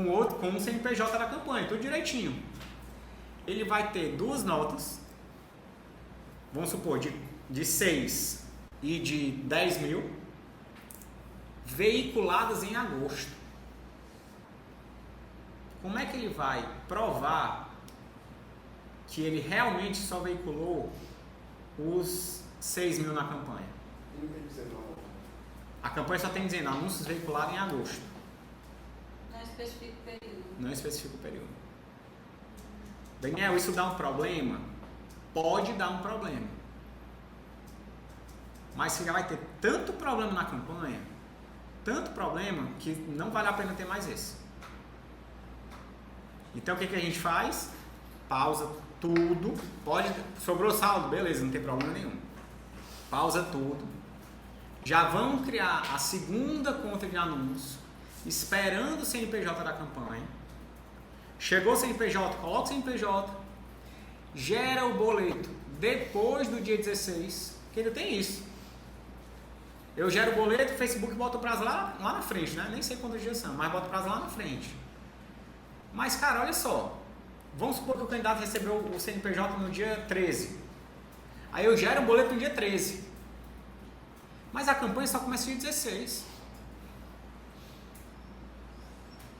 um CNPJ da campanha, tudo direitinho, ele vai ter duas notas, vamos supor, de 6 e de 10 mil, veiculadas em agosto. Como é que ele vai provar que ele realmente só veiculou os 6 mil na campanha? A campanha só tem dizendo anúncios veiculados em agosto. Não especifica o período. Não especifica o período. Daniel, isso dá um problema? Pode dar um problema. Mas você já vai ter tanto problema na campanha, tanto problema, que não vale a pena ter mais esse. Então o que a gente faz? Pausa tudo. Sobrou saldo? Beleza, não tem problema nenhum. Pausa tudo. Já vamos criar a segunda conta de anúncio, esperando o CNPJ da campanha. Chegou o CNPJ, coloca o CNPJ, gera o boleto depois do dia 16, que ainda tem isso. Eu gero o boleto, o Facebook bota o prazo lá na frente, né? Nem sei quantos dias são, mas bota o prazo lá na frente. Mas, cara, olha só. Vamos supor que o candidato recebeu o CNPJ no dia 13. Aí eu gero o boleto no dia 13. Mas a campanha só começa no dia 16.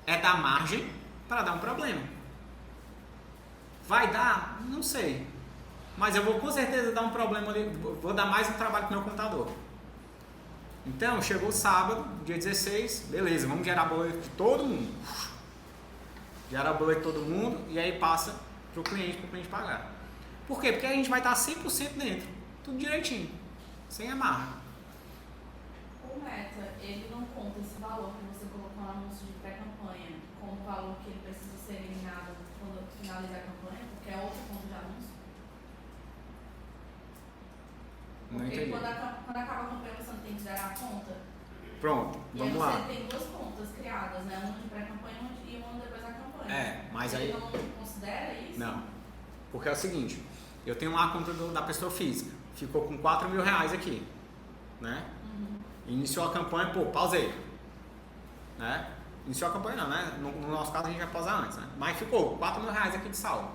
É dar margem para dar um problema. Vai dar? Não sei. Mas eu vou com certeza dar um problema ali. Vou dar mais um trabalho para o meu contador. Então, chegou o sábado, dia 16. Beleza, vamos gerar boleto de todo mundo. Gera o boleto de todo mundo e aí passa para o cliente pagar. Por quê? Porque a gente vai estar 100% dentro. Tudo direitinho. Sem amarra. O Meta, ele não conta esse valor que você colocou no anúncio de pré-campanha como valor que ele precisa ser eliminado quando finalizar a campanha, porque é outro ponto de anúncio? Não Porque entendi. quando acaba a campanha você não tem que zerar a conta. Pronto, E vamos aí lá. você tem duas contas criadas, né? Uma de pré-campanha e uma depois da campanha. Mas ele aí... não considera isso? Não. Porque é o seguinte, eu tenho lá a conta da pessoa física, ficou com R$4 mil aqui, né? Iniciou a campanha, pausei, né? Iniciou a campanha não, né? No nosso caso a gente vai pausar antes, né? Mas ficou R$4 mil aqui de saldo.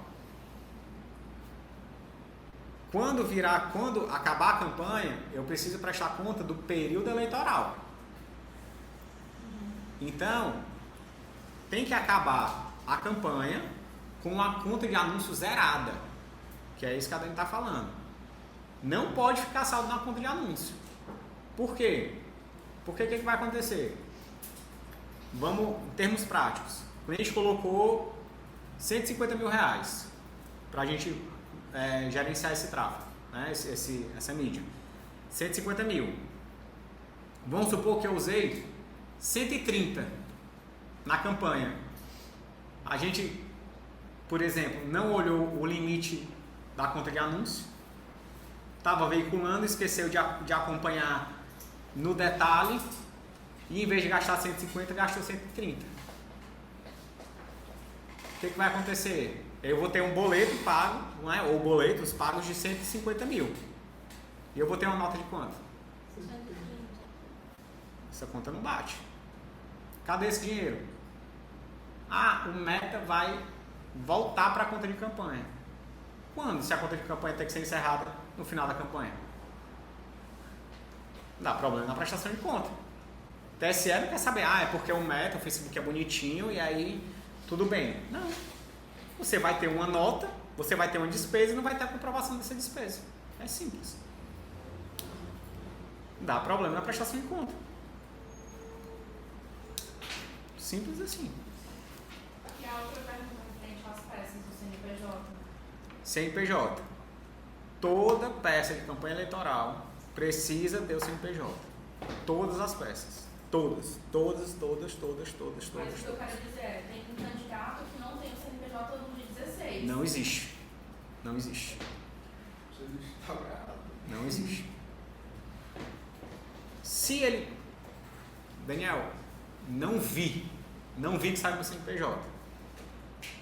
Quando acabar a campanha, eu preciso prestar conta do período eleitoral. Então, tem que acabar a campanha com a conta de anúncio zerada, que é isso que a Dani está falando. Não pode ficar saldo na conta de anúncio. Por quê? Porque o que vai acontecer? Vamos, em termos práticos, o cliente colocou R$150 mil para a gente gerenciar esse tráfego, né? essa mídia. 150 mil. Vamos supor que eu usei 130 na campanha. A gente, por exemplo, não olhou o limite da conta de anúncio, estava veiculando, esqueceu de acompanhar no detalhe e em vez de gastar 150, gastou 130. que vai acontecer? Eu vou ter um boleto pago, não é? Ou boletos pagos de 150 mil. E eu vou ter uma nota de quanto? 130. Essa conta não bate. Cadê esse dinheiro? Ah, o Meta vai voltar para a conta de campanha. Quando? Se a conta de campanha tem que ser encerrada no final da campanha. Dá problema na prestação de conta. O TSE não quer saber, é porque o Meta, o Facebook é bonitinho e aí tudo bem. Não. Você vai ter uma nota, você vai ter uma despesa e não vai ter a comprovação dessa despesa. É simples. Dá problema na prestação de conta. Simples assim. E a outra pergunta referente às peças do CNPJ? CNPJ. Toda peça de campanha eleitoral precisa ter o CNPJ. Todas as peças. Todas. Todas. Mas o que eu quero dizer é, tem um candidato que não tem o CNPJ no dia 16. Não existe. Não existe. Não existe. Se ele... Daniel, não vi que saiba o CNPJ.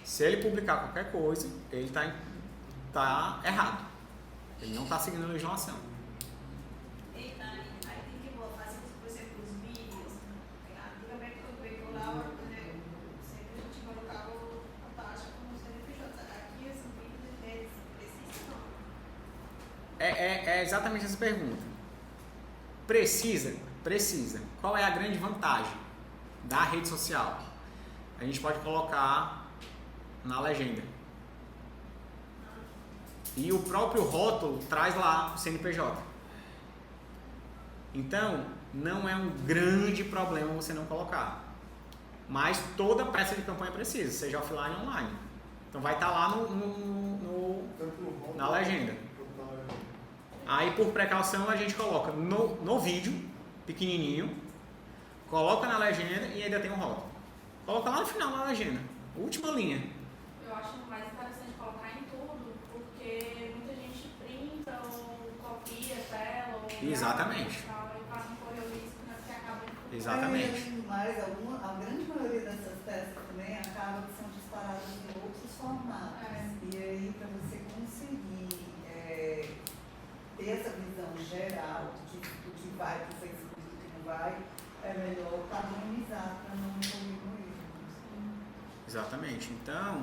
Se ele publicar qualquer coisa, ele está errado. Ele não está seguindo a legislação. Aí tem que fazer, por exemplo, os vídeos. Antigamente, quando veiculava, sempre a gente colocava a taxa como CNPJ. Aqui, esses vídeos, eles precisam. É exatamente essa pergunta. Precisa. Qual é a grande vantagem da rede social? A gente pode colocar na legenda. E o próprio rótulo traz lá o CNPJ. Então, não é um grande problema você não colocar. Mas toda peça de campanha precisa, seja offline ou online. Então vai estar lá na legenda. Aí, por precaução, a gente coloca no vídeo, pequenininho, coloca na legenda e ainda tem um rótulo. Coloca lá no final na legenda, última linha. Eu acho mais interessante colocar em tudo, porque muita gente printa ou copia tela ou... Exatamente. E para não correr o risco, né, que acaba... Exatamente. Mas a grande maioria dessas peças também acaba que são disparadas em outros formatos. E aí, para você conseguir ter essa visão geral do que vai para o Facebook e do que não vai, é melhor padronizar para não correr no erro. Exatamente. Então,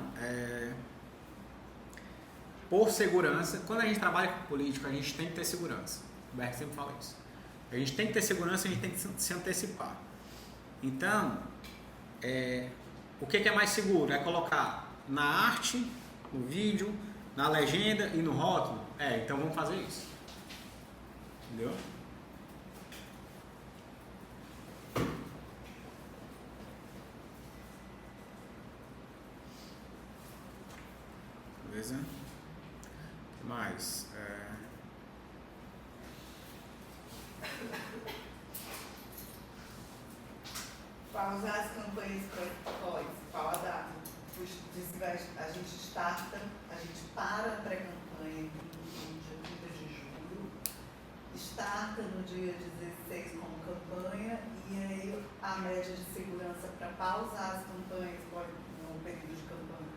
por segurança, quando a gente trabalha com político, a gente tem que ter segurança. O Berg sempre fala isso. A gente tem que ter segurança, a gente tem que se antecipar. Então, o que é mais seguro? É colocar na arte, no vídeo, na legenda e no rótulo? Então vamos fazer isso. Entendeu? Beleza? O que mais? Para usar as campanhas pós, qual a data? A gente starta, a gente para a pré-campanha no dia 30 de julho, starta no dia 16 como campanha e aí a média de segurança para pausar as campanhas no período de campanha.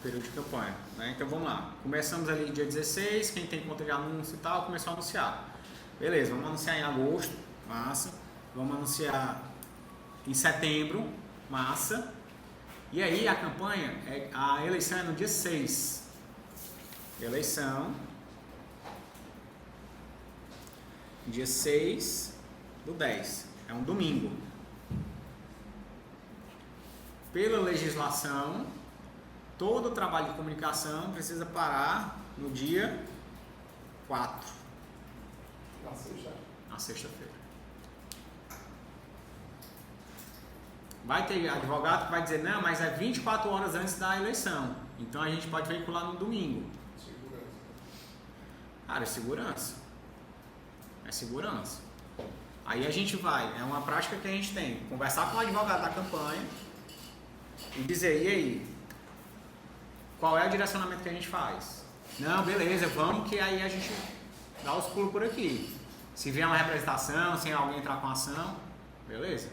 Período de campanha, né? Então vamos lá. Começamos ali dia 16, quem tem conta de anúncio e tal, começou a anunciar. Beleza, vamos anunciar em agosto, massa. Vamos anunciar em setembro, massa. E aí a campanha, a eleição é no dia 6. Eleição. Dia 6/10. É um domingo. Pela legislação, todo o trabalho de comunicação precisa parar no dia 4. Na sexta-feira. Vai ter advogado que vai dizer, não, mas é 24 horas antes da eleição. Então a gente pode veicular no domingo. Segurança. Cara, é segurança. É segurança. Aí a gente vai, é uma prática que a gente tem, conversar com o advogado da campanha e dizer, e aí, qual é o direcionamento que a gente faz? Não, beleza, vamos que aí a gente dá os pulos por aqui. Se vier uma representação, se alguém entrar com ação, beleza.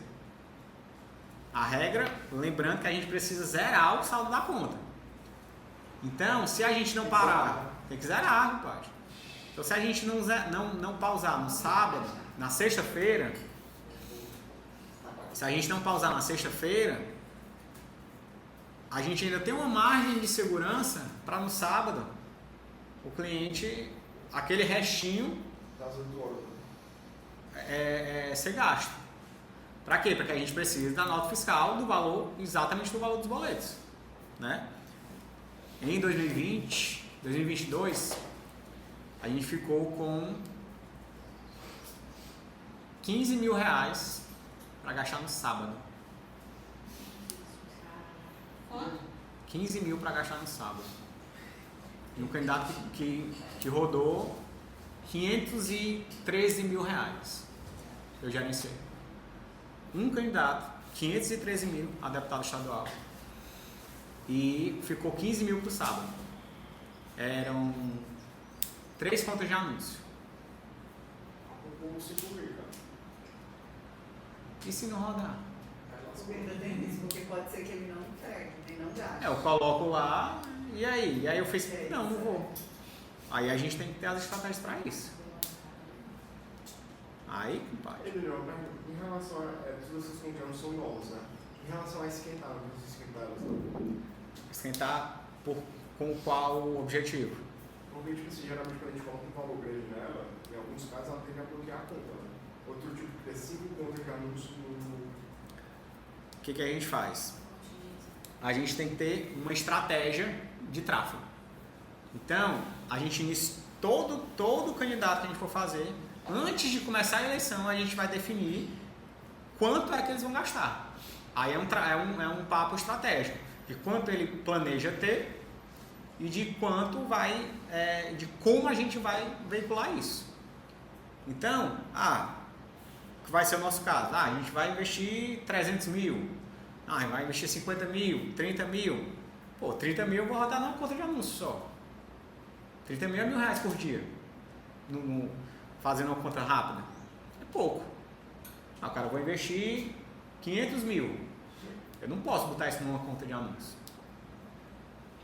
A regra, lembrando que a gente precisa zerar o saldo da conta. Então, se a gente não parar, tem que zerar, rapaz. Então, se a gente não pausar no sábado, na sexta-feira, se a gente não pausar na sexta-feira, a gente ainda tem uma margem de segurança para no sábado o cliente, aquele restinho ser gasto. Para quê? Para que a gente precise da nota fiscal do valor, exatamente do valor dos boletos, né? Em 2022, a gente ficou com 15 mil reais para gastar no sábado. 15 mil para gastar no sábado. E um candidato que rodou 513 mil reais. Eu gerenciei. Um candidato, 513 mil a deputado estadual. E ficou 15 mil para o sábado. Eram 3 contas de anúncio. E se não rodar? Ainda tem isso, porque pode ser que ele não entregue, nem não gaste. Eu coloco lá e aí? E aí eu fiz, não vou. Aí a gente tem que ter as estratégias para isso. Aí, compadre. Em relação a todas essas contas são novas, né? Em relação a esquentar, vocês esquentaram? Esquentar com qual objetivo? Porque, tipo assim, geralmente quando a gente coloca um valor grande nela, em alguns casos ela tende a bloquear a conta, né? Outro tipo, é 5 contas de anúncio no... O que a gente faz? A gente tem que ter uma estratégia de tráfego. Então, a gente inicia todo candidato que a gente for fazer, antes de começar a eleição, a gente vai definir quanto é que eles vão gastar. Aí é um papo estratégico, de quanto ele planeja ter e de quanto de como a gente vai veicular isso. Então, que vai ser o nosso caso. A gente vai investir 300 mil, vai investir 50 mil, 30 mil. Pô, 30 mil eu vou rodar numa conta de anúncio só. 30 mil é R$1.000 por dia. Fazendo uma conta rápida. É pouco. Cara, eu vou investir 500 mil. Eu não posso botar isso numa conta de anúncio.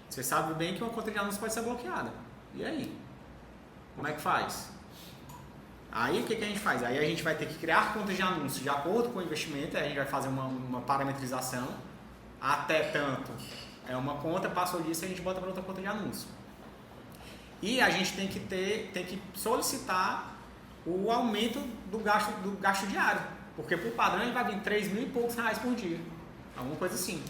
Você sabe bem que uma conta de anúncio pode ser bloqueada. E aí? Como é que faz? Aí o que a gente faz? Aí a gente vai ter que criar contas de anúncio de acordo com o investimento. Aí a gente vai fazer uma parametrização. Até tanto uma conta, passou disso, a gente bota para outra conta de anúncio. E a gente tem que solicitar o aumento do gasto diário. Porque por padrão ele vai vir 3 mil e poucos reais por dia. Alguma coisa assim.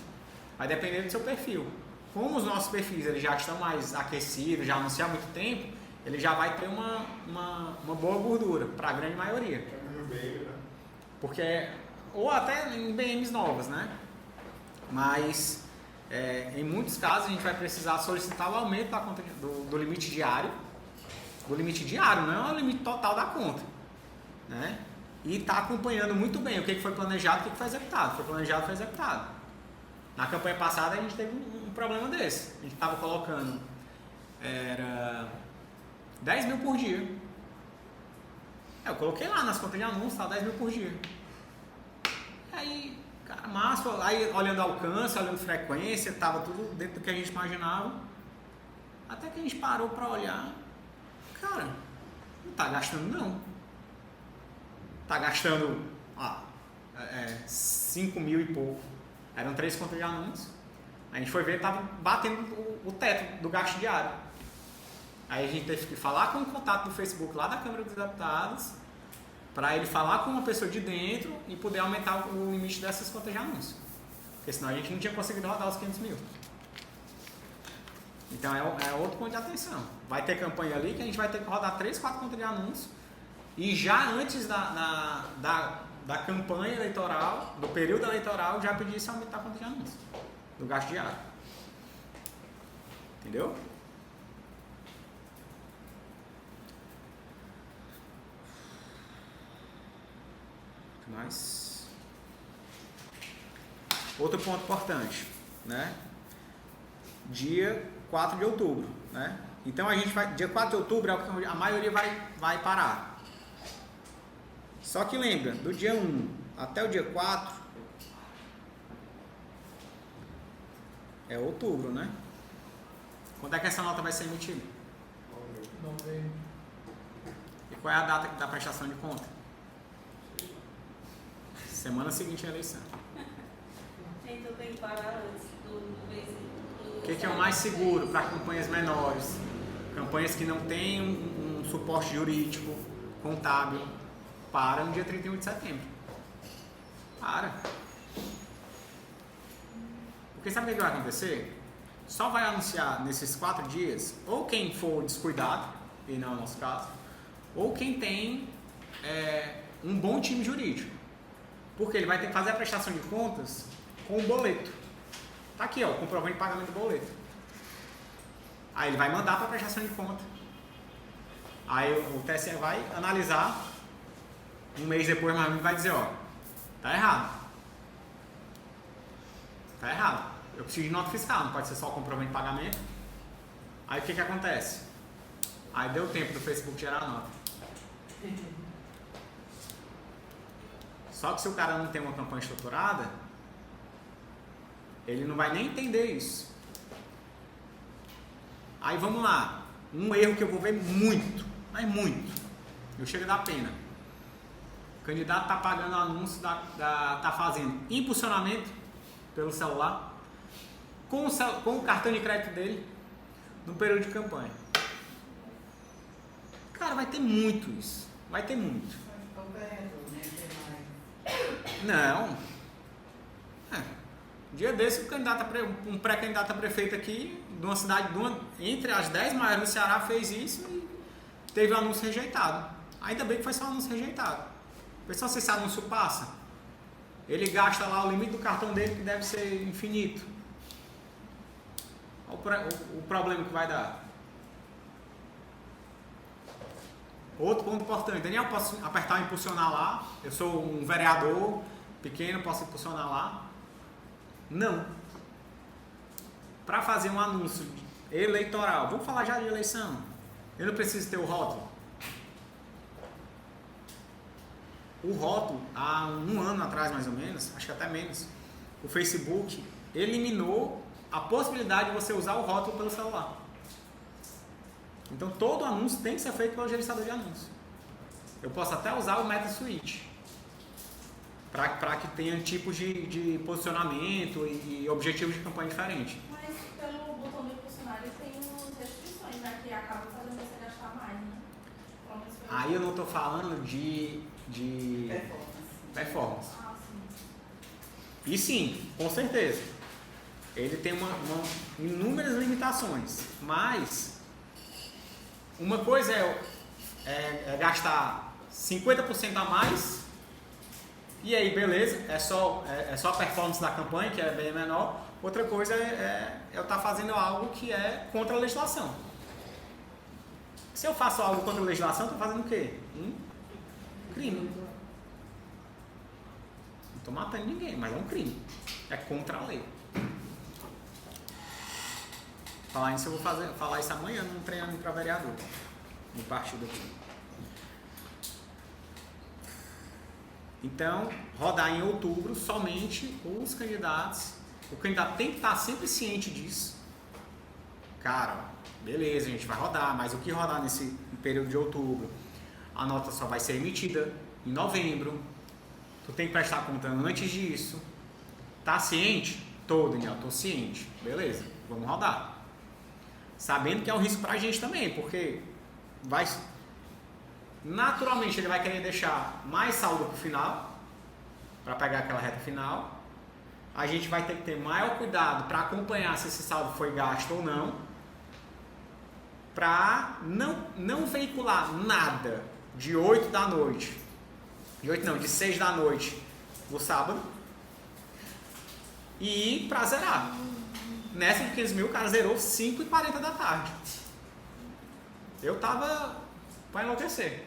Vai depender do seu perfil. Como os nossos perfis eles já estão mais aquecidos, já anunciam há muito tempo, ele já vai ter uma boa gordura, para a grande maioria. Porque, ou até em BMs novas, né? Mas, em muitos casos, a gente vai precisar solicitar o aumento da conta do limite diário. Do limite diário, não é o limite total da conta. Né? E está acompanhando muito bem o que foi planejado e o que foi executado. Foi planejado e foi executado. Na campanha passada, a gente teve um problema desse. A gente estava colocando 10 mil por dia. Eu coloquei lá nas contas de anúncio, tá 10 mil por dia. Aí, cara, massa, aí olhando alcance, olhando frequência, tava tudo dentro do que a gente imaginava. Até que a gente parou para olhar. Cara, não tá gastando não. Tá gastando 5 mil e pouco. Eram 3 contas de anúncio. A gente foi ver, tava batendo o teto do gasto diário. Aí a gente teve que falar com o contato do Facebook lá da Câmara dos Deputados, para ele falar com uma pessoa de dentro e poder aumentar o limite dessas contas de anúncio. Porque senão a gente não tinha conseguido rodar os 500 mil. Então é outro ponto de atenção. Vai ter campanha ali que a gente vai ter que rodar 3, 4 contas de anúncio. E já antes da campanha eleitoral, do período eleitoral, já pedir esse aumento da conta de anúncio, do gasto diário. Entendeu? Mas outro ponto importante, né? Dia 4 de outubro, né? Então a gente vai, dia 4 de outubro é o que a maioria vai parar. Só que lembra, do dia 1 até o dia 4, É outubro, né? Quando é que essa nota vai ser emitida? Novembro. E qual é a data da prestação de conta? Semana seguinte à eleição. Então tem que parar antes do mês. O que é o mais seguro para campanhas menores? Campanhas que não têm um suporte jurídico, contábil, para no dia 31 de setembro. Para. Porque sabe o que vai acontecer? Só vai anunciar nesses 4 dias, ou quem for descuidado, e não é o nosso caso, ou quem tem um bom time jurídico. Porque ele vai ter que fazer a prestação de contas com o boleto. Tá aqui, ó, o comprovante de pagamento do boleto. Aí ele vai mandar para a prestação de conta. Aí o TSE vai analisar, um mês depois mais ou menos vai dizer, ó, tá errado. Tá errado. Eu preciso de nota fiscal, não pode ser só o comprovante de pagamento. Aí o que acontece? Aí deu tempo do Facebook gerar a nota. Só que se o cara não tem uma campanha estruturada, ele não vai nem entender isso. Aí vamos lá. Um erro que eu vou ver muito, mas muito. Eu chego a dar pena. O candidato está pagando anúncio, está fazendo impulsionamento pelo celular, com o cartão de crédito dele, no período de campanha. Cara, vai ter muito isso. Vai ter muito. Não. Dia desse, um pré-candidato a prefeito aqui, de uma cidade, entre as 10 maiores do Ceará, fez isso e teve o anúncio rejeitado. Ainda bem que foi só um anúncio rejeitado. Pessoal, se esse anúncio passa, ele gasta lá o limite do cartão dele, que deve ser infinito. Olha o problema que vai dar. Outro ponto importante. Daniel, posso apertar e impulsionar lá? Eu sou um vereador pequeno, posso impulsionar lá? Não. Para fazer um anúncio eleitoral, vamos falar já de eleição, eu não preciso ter o rótulo. O rótulo, há um ano atrás mais ou menos, acho que até menos, o Facebook eliminou a possibilidade de você usar o rótulo pelo celular. Então todo anúncio tem que ser feito pelo gerenciador de anúncio. Eu posso até usar o Meta Switch para que tenha tipos de posicionamento e objetivos de campanha diferentes. Mas pelo botão de impulsionar ele tem umas restrições, né, que acaba fazendo você gastar mais, né? Aí eu não estou falando de performance. Ah, sim. E sim, com certeza. Ele tem inúmeras limitações, mas uma coisa é gastar 50% a mais, e aí beleza, é só a performance da campanha, que é bem menor. Outra coisa é eu estar fazendo algo que é contra a legislação. Se eu faço algo contra a legislação, eu estou fazendo o quê? Um crime. Não estou matando ninguém, mas é um crime. É contra a lei. Falar isso, eu vou falar isso amanhã num treinamento para vereador, no partido aqui. Então, rodar em outubro somente os candidatos. O candidato tem que estar sempre ciente disso. Cara, beleza, a gente vai rodar, mas o que rodar nesse período de outubro? A nota só vai ser emitida em novembro. Tu tem que prestar conta antes disso. Tá ciente? Tô, Daniel, tô ciente. Beleza, vamos rodar. Sabendo que é um risco pra gente também, porque naturalmente ele vai querer deixar mais saldo pro final, para pegar aquela reta final. A gente vai ter que ter maior cuidado para acompanhar se esse saldo foi gasto ou não, para não veicular nada de 8 da noite, de 6 da noite no sábado, e para zerar. Nessa de 500 mil, o cara zerou 5h40 da tarde. Eu tava para enlouquecer.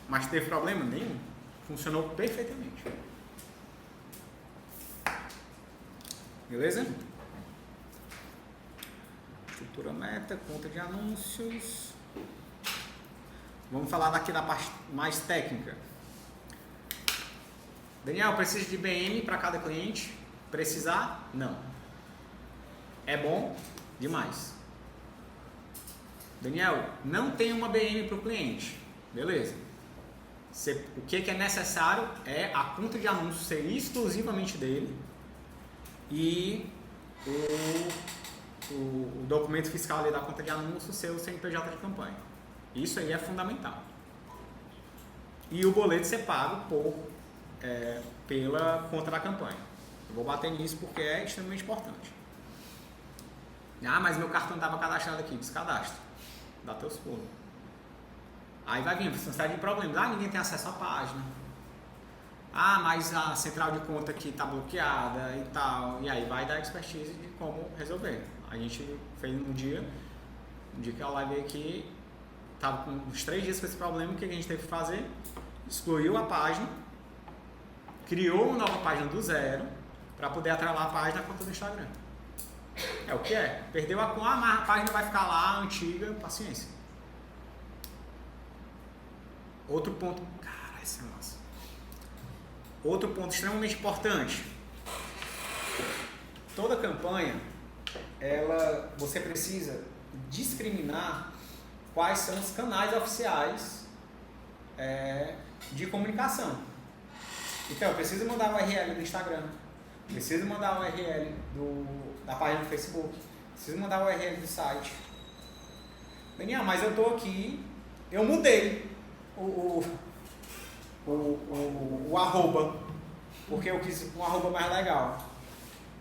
Mas teve problema nenhum. Funcionou perfeitamente. Beleza? Estrutura meta, conta de anúncios. Vamos falar daqui da parte mais técnica. Daniel, preciso de BM para cada cliente? Precisar? Não. É bom demais. Daniel, não tem uma BM para o cliente. Beleza. O que é necessário é a conta de anúncio ser exclusivamente dele e o documento fiscal ali da conta de anúncio ser o CNPJ de campanha. Isso aí é fundamental. E o boleto ser pago pela conta da campanha. Eu vou bater nisso porque é extremamente importante. Ah, mas meu cartão estava cadastrado aqui. Descadastra. Dá teus pulos. Aí vai vir uma série de problemas. Ah, ninguém tem acesso à página. Ah, mas a central de conta aqui está bloqueada e tal. E aí vai dar expertise de como resolver. A gente fez um dia que a live veio aqui, estava com uns 3 dias com esse problema. O que a gente teve que fazer? Excluiu a página, criou uma nova página do zero para poder atrelar a página à conta do Instagram. É o que é? Perdeu a conta, mas a página vai ficar lá, antiga, paciência. Outro ponto, cara, isso é massa. Outro ponto extremamente importante. Toda campanha, você precisa discriminar quais são os canais oficiais de comunicação. Então, eu preciso mandar o URL do Instagram, preciso mandar o URL da página do Facebook, preciso mandar o URL do site. Daniel, mas eu estou aqui, eu mudei o arroba, porque eu quis um arroba mais legal.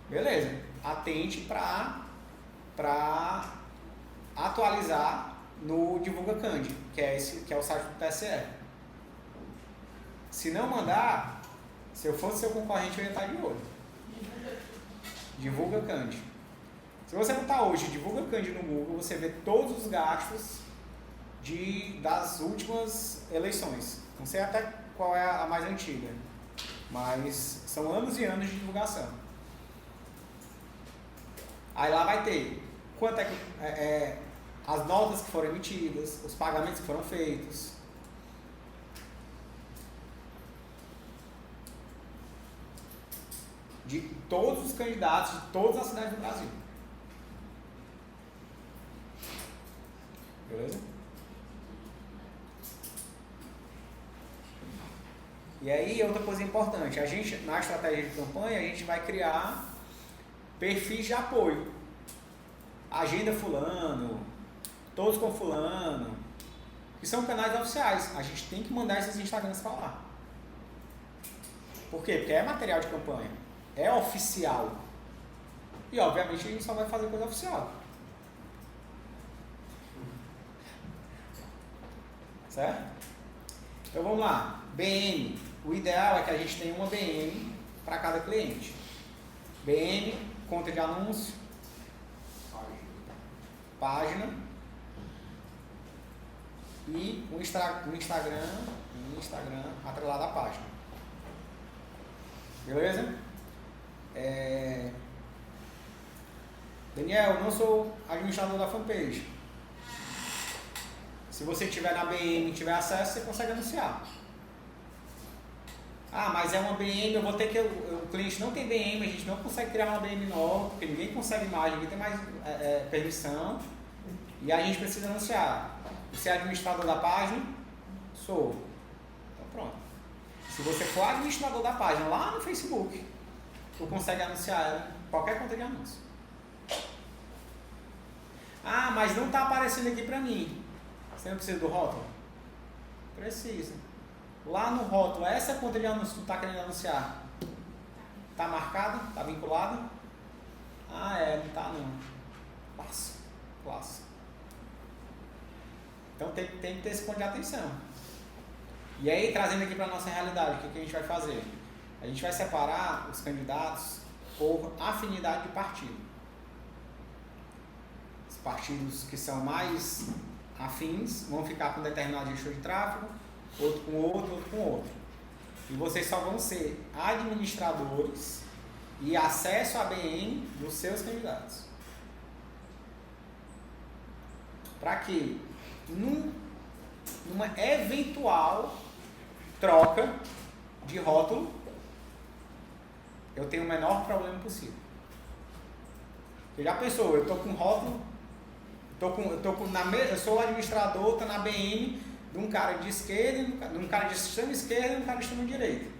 Beleza, atente para atualizar no Divulga Candy, que é o site do TSE. Se não mandar, se eu fosse seu concorrente, eu ia estar de olho. Divulga Candy. Se você botar hoje Divulga Candy no Google, você vê todos os gastos das últimas eleições. Não sei até qual é a mais antiga, mas são anos e anos de divulgação. Aí lá vai ter quanto as notas que foram emitidas, os pagamentos que foram feitos. De todos os candidatos de todas as cidades do Brasil. Beleza? E aí, outra coisa importante, a gente, na estratégia de campanha, a gente vai criar perfis de apoio. Agenda fulano, todos com fulano, que são canais oficiais. A gente tem que mandar esses Instagrams para lá. Por quê? Porque é material de campanha. É oficial. E, obviamente, a gente só vai fazer coisa oficial. Certo? Então, vamos lá. BM. O ideal é que a gente tenha uma BM para cada cliente. BM, conta de anúncio, página e um Instagram atrelado à página. Beleza? Daniel, eu não sou administrador da fanpage. Se você tiver na BM e tiver acesso, você consegue anunciar. Ah, mas é uma BM, eu vou ter que... O cliente não tem BM, a gente não consegue criar uma BM nova, porque ninguém consegue mais, ninguém tem mais permissão. E a gente precisa anunciar. Você é administrador da página? Sou. Então pronto. Se você for administrador da página lá no Facebook, tu consegue anunciar ela em qualquer conta de anúncio. Ah, mas não está aparecendo aqui para mim. Você não precisa do rótulo? Precisa. Lá no rótulo, essa conta de anúncio que tu está querendo anunciar, está marcada? Está vinculada? Ah, não está não. Passa. Então tem que ter esse ponto de atenção. E aí, trazendo aqui para a nossa realidade, o que a gente vai fazer? A gente vai separar os candidatos por afinidade de partido. Os partidos que são mais afins vão ficar com determinado gestor de tráfego, outro com outro, outro com outro. E vocês só vão ser administradores e acesso à BM dos seus candidatos. Para que, numa eventual troca de rótulo, eu tenho o menor problema possível. Você já pensou, eu tô com rótulo, eu sou o administrador, tô na BM de um cara de esquerda, de um cara de extrema esquerda e um cara de extrema direita.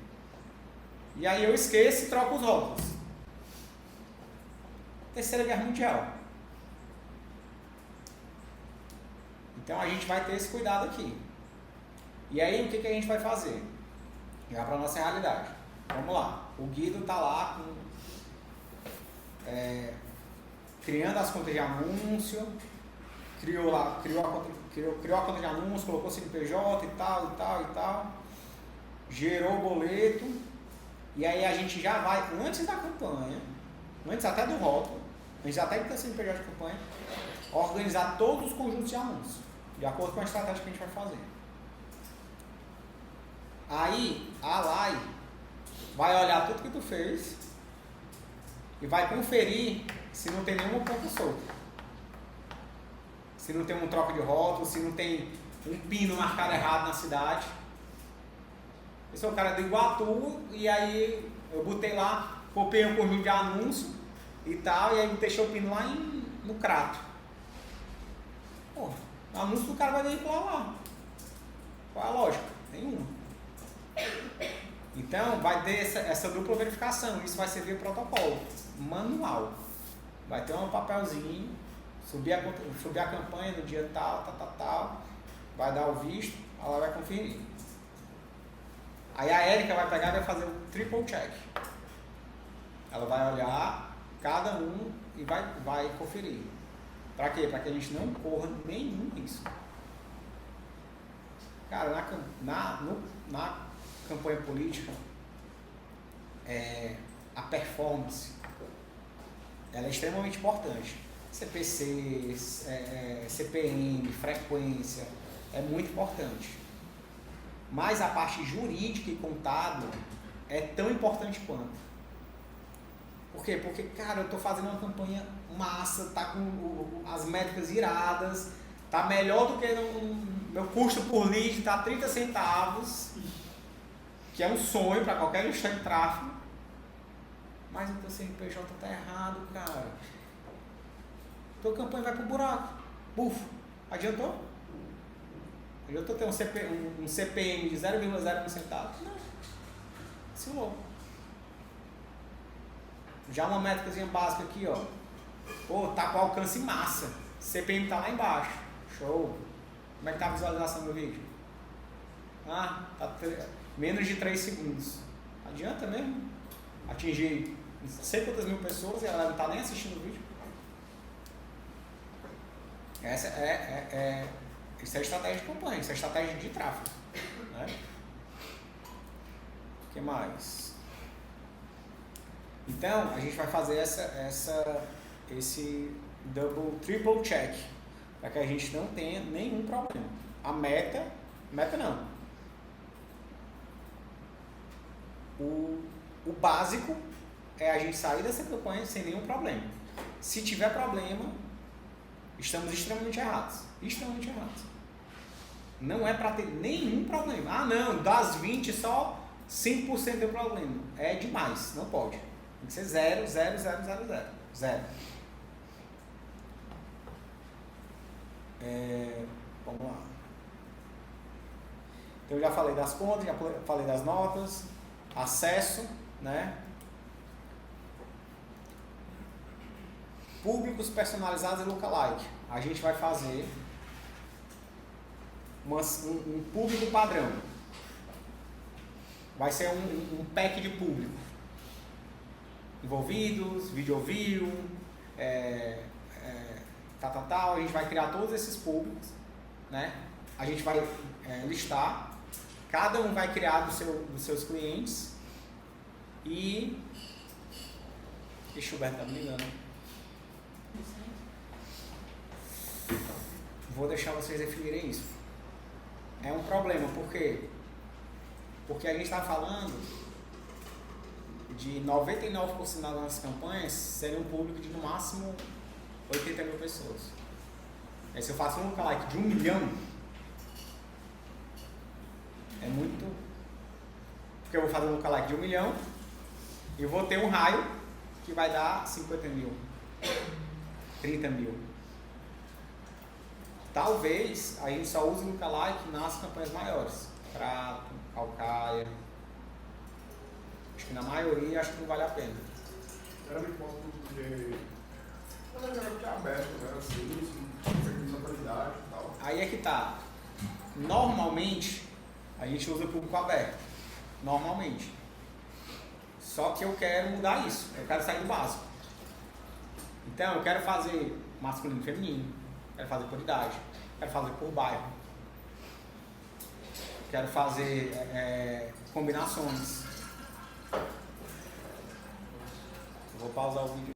E aí eu esqueço e troco os rótulos. Terceira Guerra Mundial. Então a gente vai ter esse cuidado aqui. E aí o que a gente vai fazer? Já para a nossa realidade. Vamos lá. O Guido está lá criando as contas de anúncio, criou a conta de anúncio, colocou CNPJ e tal, gerou o boleto, e aí a gente já vai, antes da campanha, antes até do rótulo, antes até de ter CNPJ de campanha, organizar todos os conjuntos de anúncios, de acordo com a estratégia que a gente vai fazer. Aí a LAI vai olhar tudo que tu fez e vai conferir se não tem nenhuma ponta solta. Se não tem uma troca de rótulo, se não tem um pino marcado errado na cidade. Esse é o cara do Iguatu, e aí eu botei lá, copiei um conjunto de anúncio e tal, e aí deixei o pino lá no Crato. Pô, o anúncio do cara vai veicular lá. Qual é a lógica? Nenhuma. Então vai ter essa dupla verificação, isso vai servir protocolo manual. Vai ter um papelzinho, subir a campanha no dia tal, vai dar o visto, ela vai conferir. Aí a Érica vai pegar e vai fazer o triple check. Ela vai olhar cada um e vai conferir. Para quê? Para que a gente não corra nenhum risco. Cara, na campanha política, a performance ela é extremamente importante. CPC, CPM, frequência, é muito importante. Mas a parte jurídica e contábil é tão importante quanto. Por quê? Porque, cara, eu estou fazendo uma campanha massa, tá com as métricas iradas, tá melhor do que meu custo por lead, tá 30 centavos, que é um sonho para qualquer gestor de tráfego, mas o teu CNPJ tá errado, cara. Tua campanha vai pro buraco. Bufo. Adiantou? Adiantou ter um CPM de 0,01 centavos? Não. Vacilou. Já uma métricazinha básica aqui, ó. Pô, tá com alcance massa. CPM tá lá embaixo. Show. Como é que tá a visualização do vídeo? Ah, tá menos de 3 segundos. Adianta mesmo? Atingir não sei quantas mil pessoas e ela não tá nem assistindo o vídeo. Essa isso é estratégia de campanha, isso é estratégia de tráfego. Né? O que mais? Então, a gente vai fazer esse triple check, para que a gente não tenha nenhum problema. A meta não. O básico é a gente sair dessa campanha sem nenhum problema. Se tiver problema, estamos extremamente errados. Extremamente errados. Não é para ter nenhum problema. Ah, não, das 20 só 5% deu problema. É demais, não pode. Tem que ser 0, 0, 0, 0, 0. 0. Vamos lá. Então eu já falei das contas, já falei das notas, acesso, né? Públicos personalizados e lookalike. A gente vai fazer um público padrão. Vai ser um pack de público. Envolvidos, video view, a gente vai criar todos esses públicos, né? A gente vai listar, cada um vai criar dos seus clientes e... Deixa o Berto tá me ligando. Vou deixar vocês definirem isso. É um problema, por quê? Porque a gente está falando de 99% das nossas campanhas serem um público de no máximo 80 mil pessoas. Aí se eu faço um lookalike de 1 milhão, é muito. Porque eu vou fazer um lookalike de 1 milhão e vou ter um raio que vai dar 50 mil. 30 mil. Talvez a gente só use o lookalike nas campanhas maiores. Prato, Calcaia. Acho que na maioria acho que não vale a pena. Era muito bom porque na verdade é aberto, né? Assim, serviço à qualidade e tal. Aí é que tá. Normalmente a gente usa público aberto. Normalmente. Só que eu quero mudar isso. Eu quero sair do básico. Então eu quero fazer masculino e feminino. Quero fazer por idade. Quero fazer por bairro. Quero fazer combinações. Vou pausar o vídeo.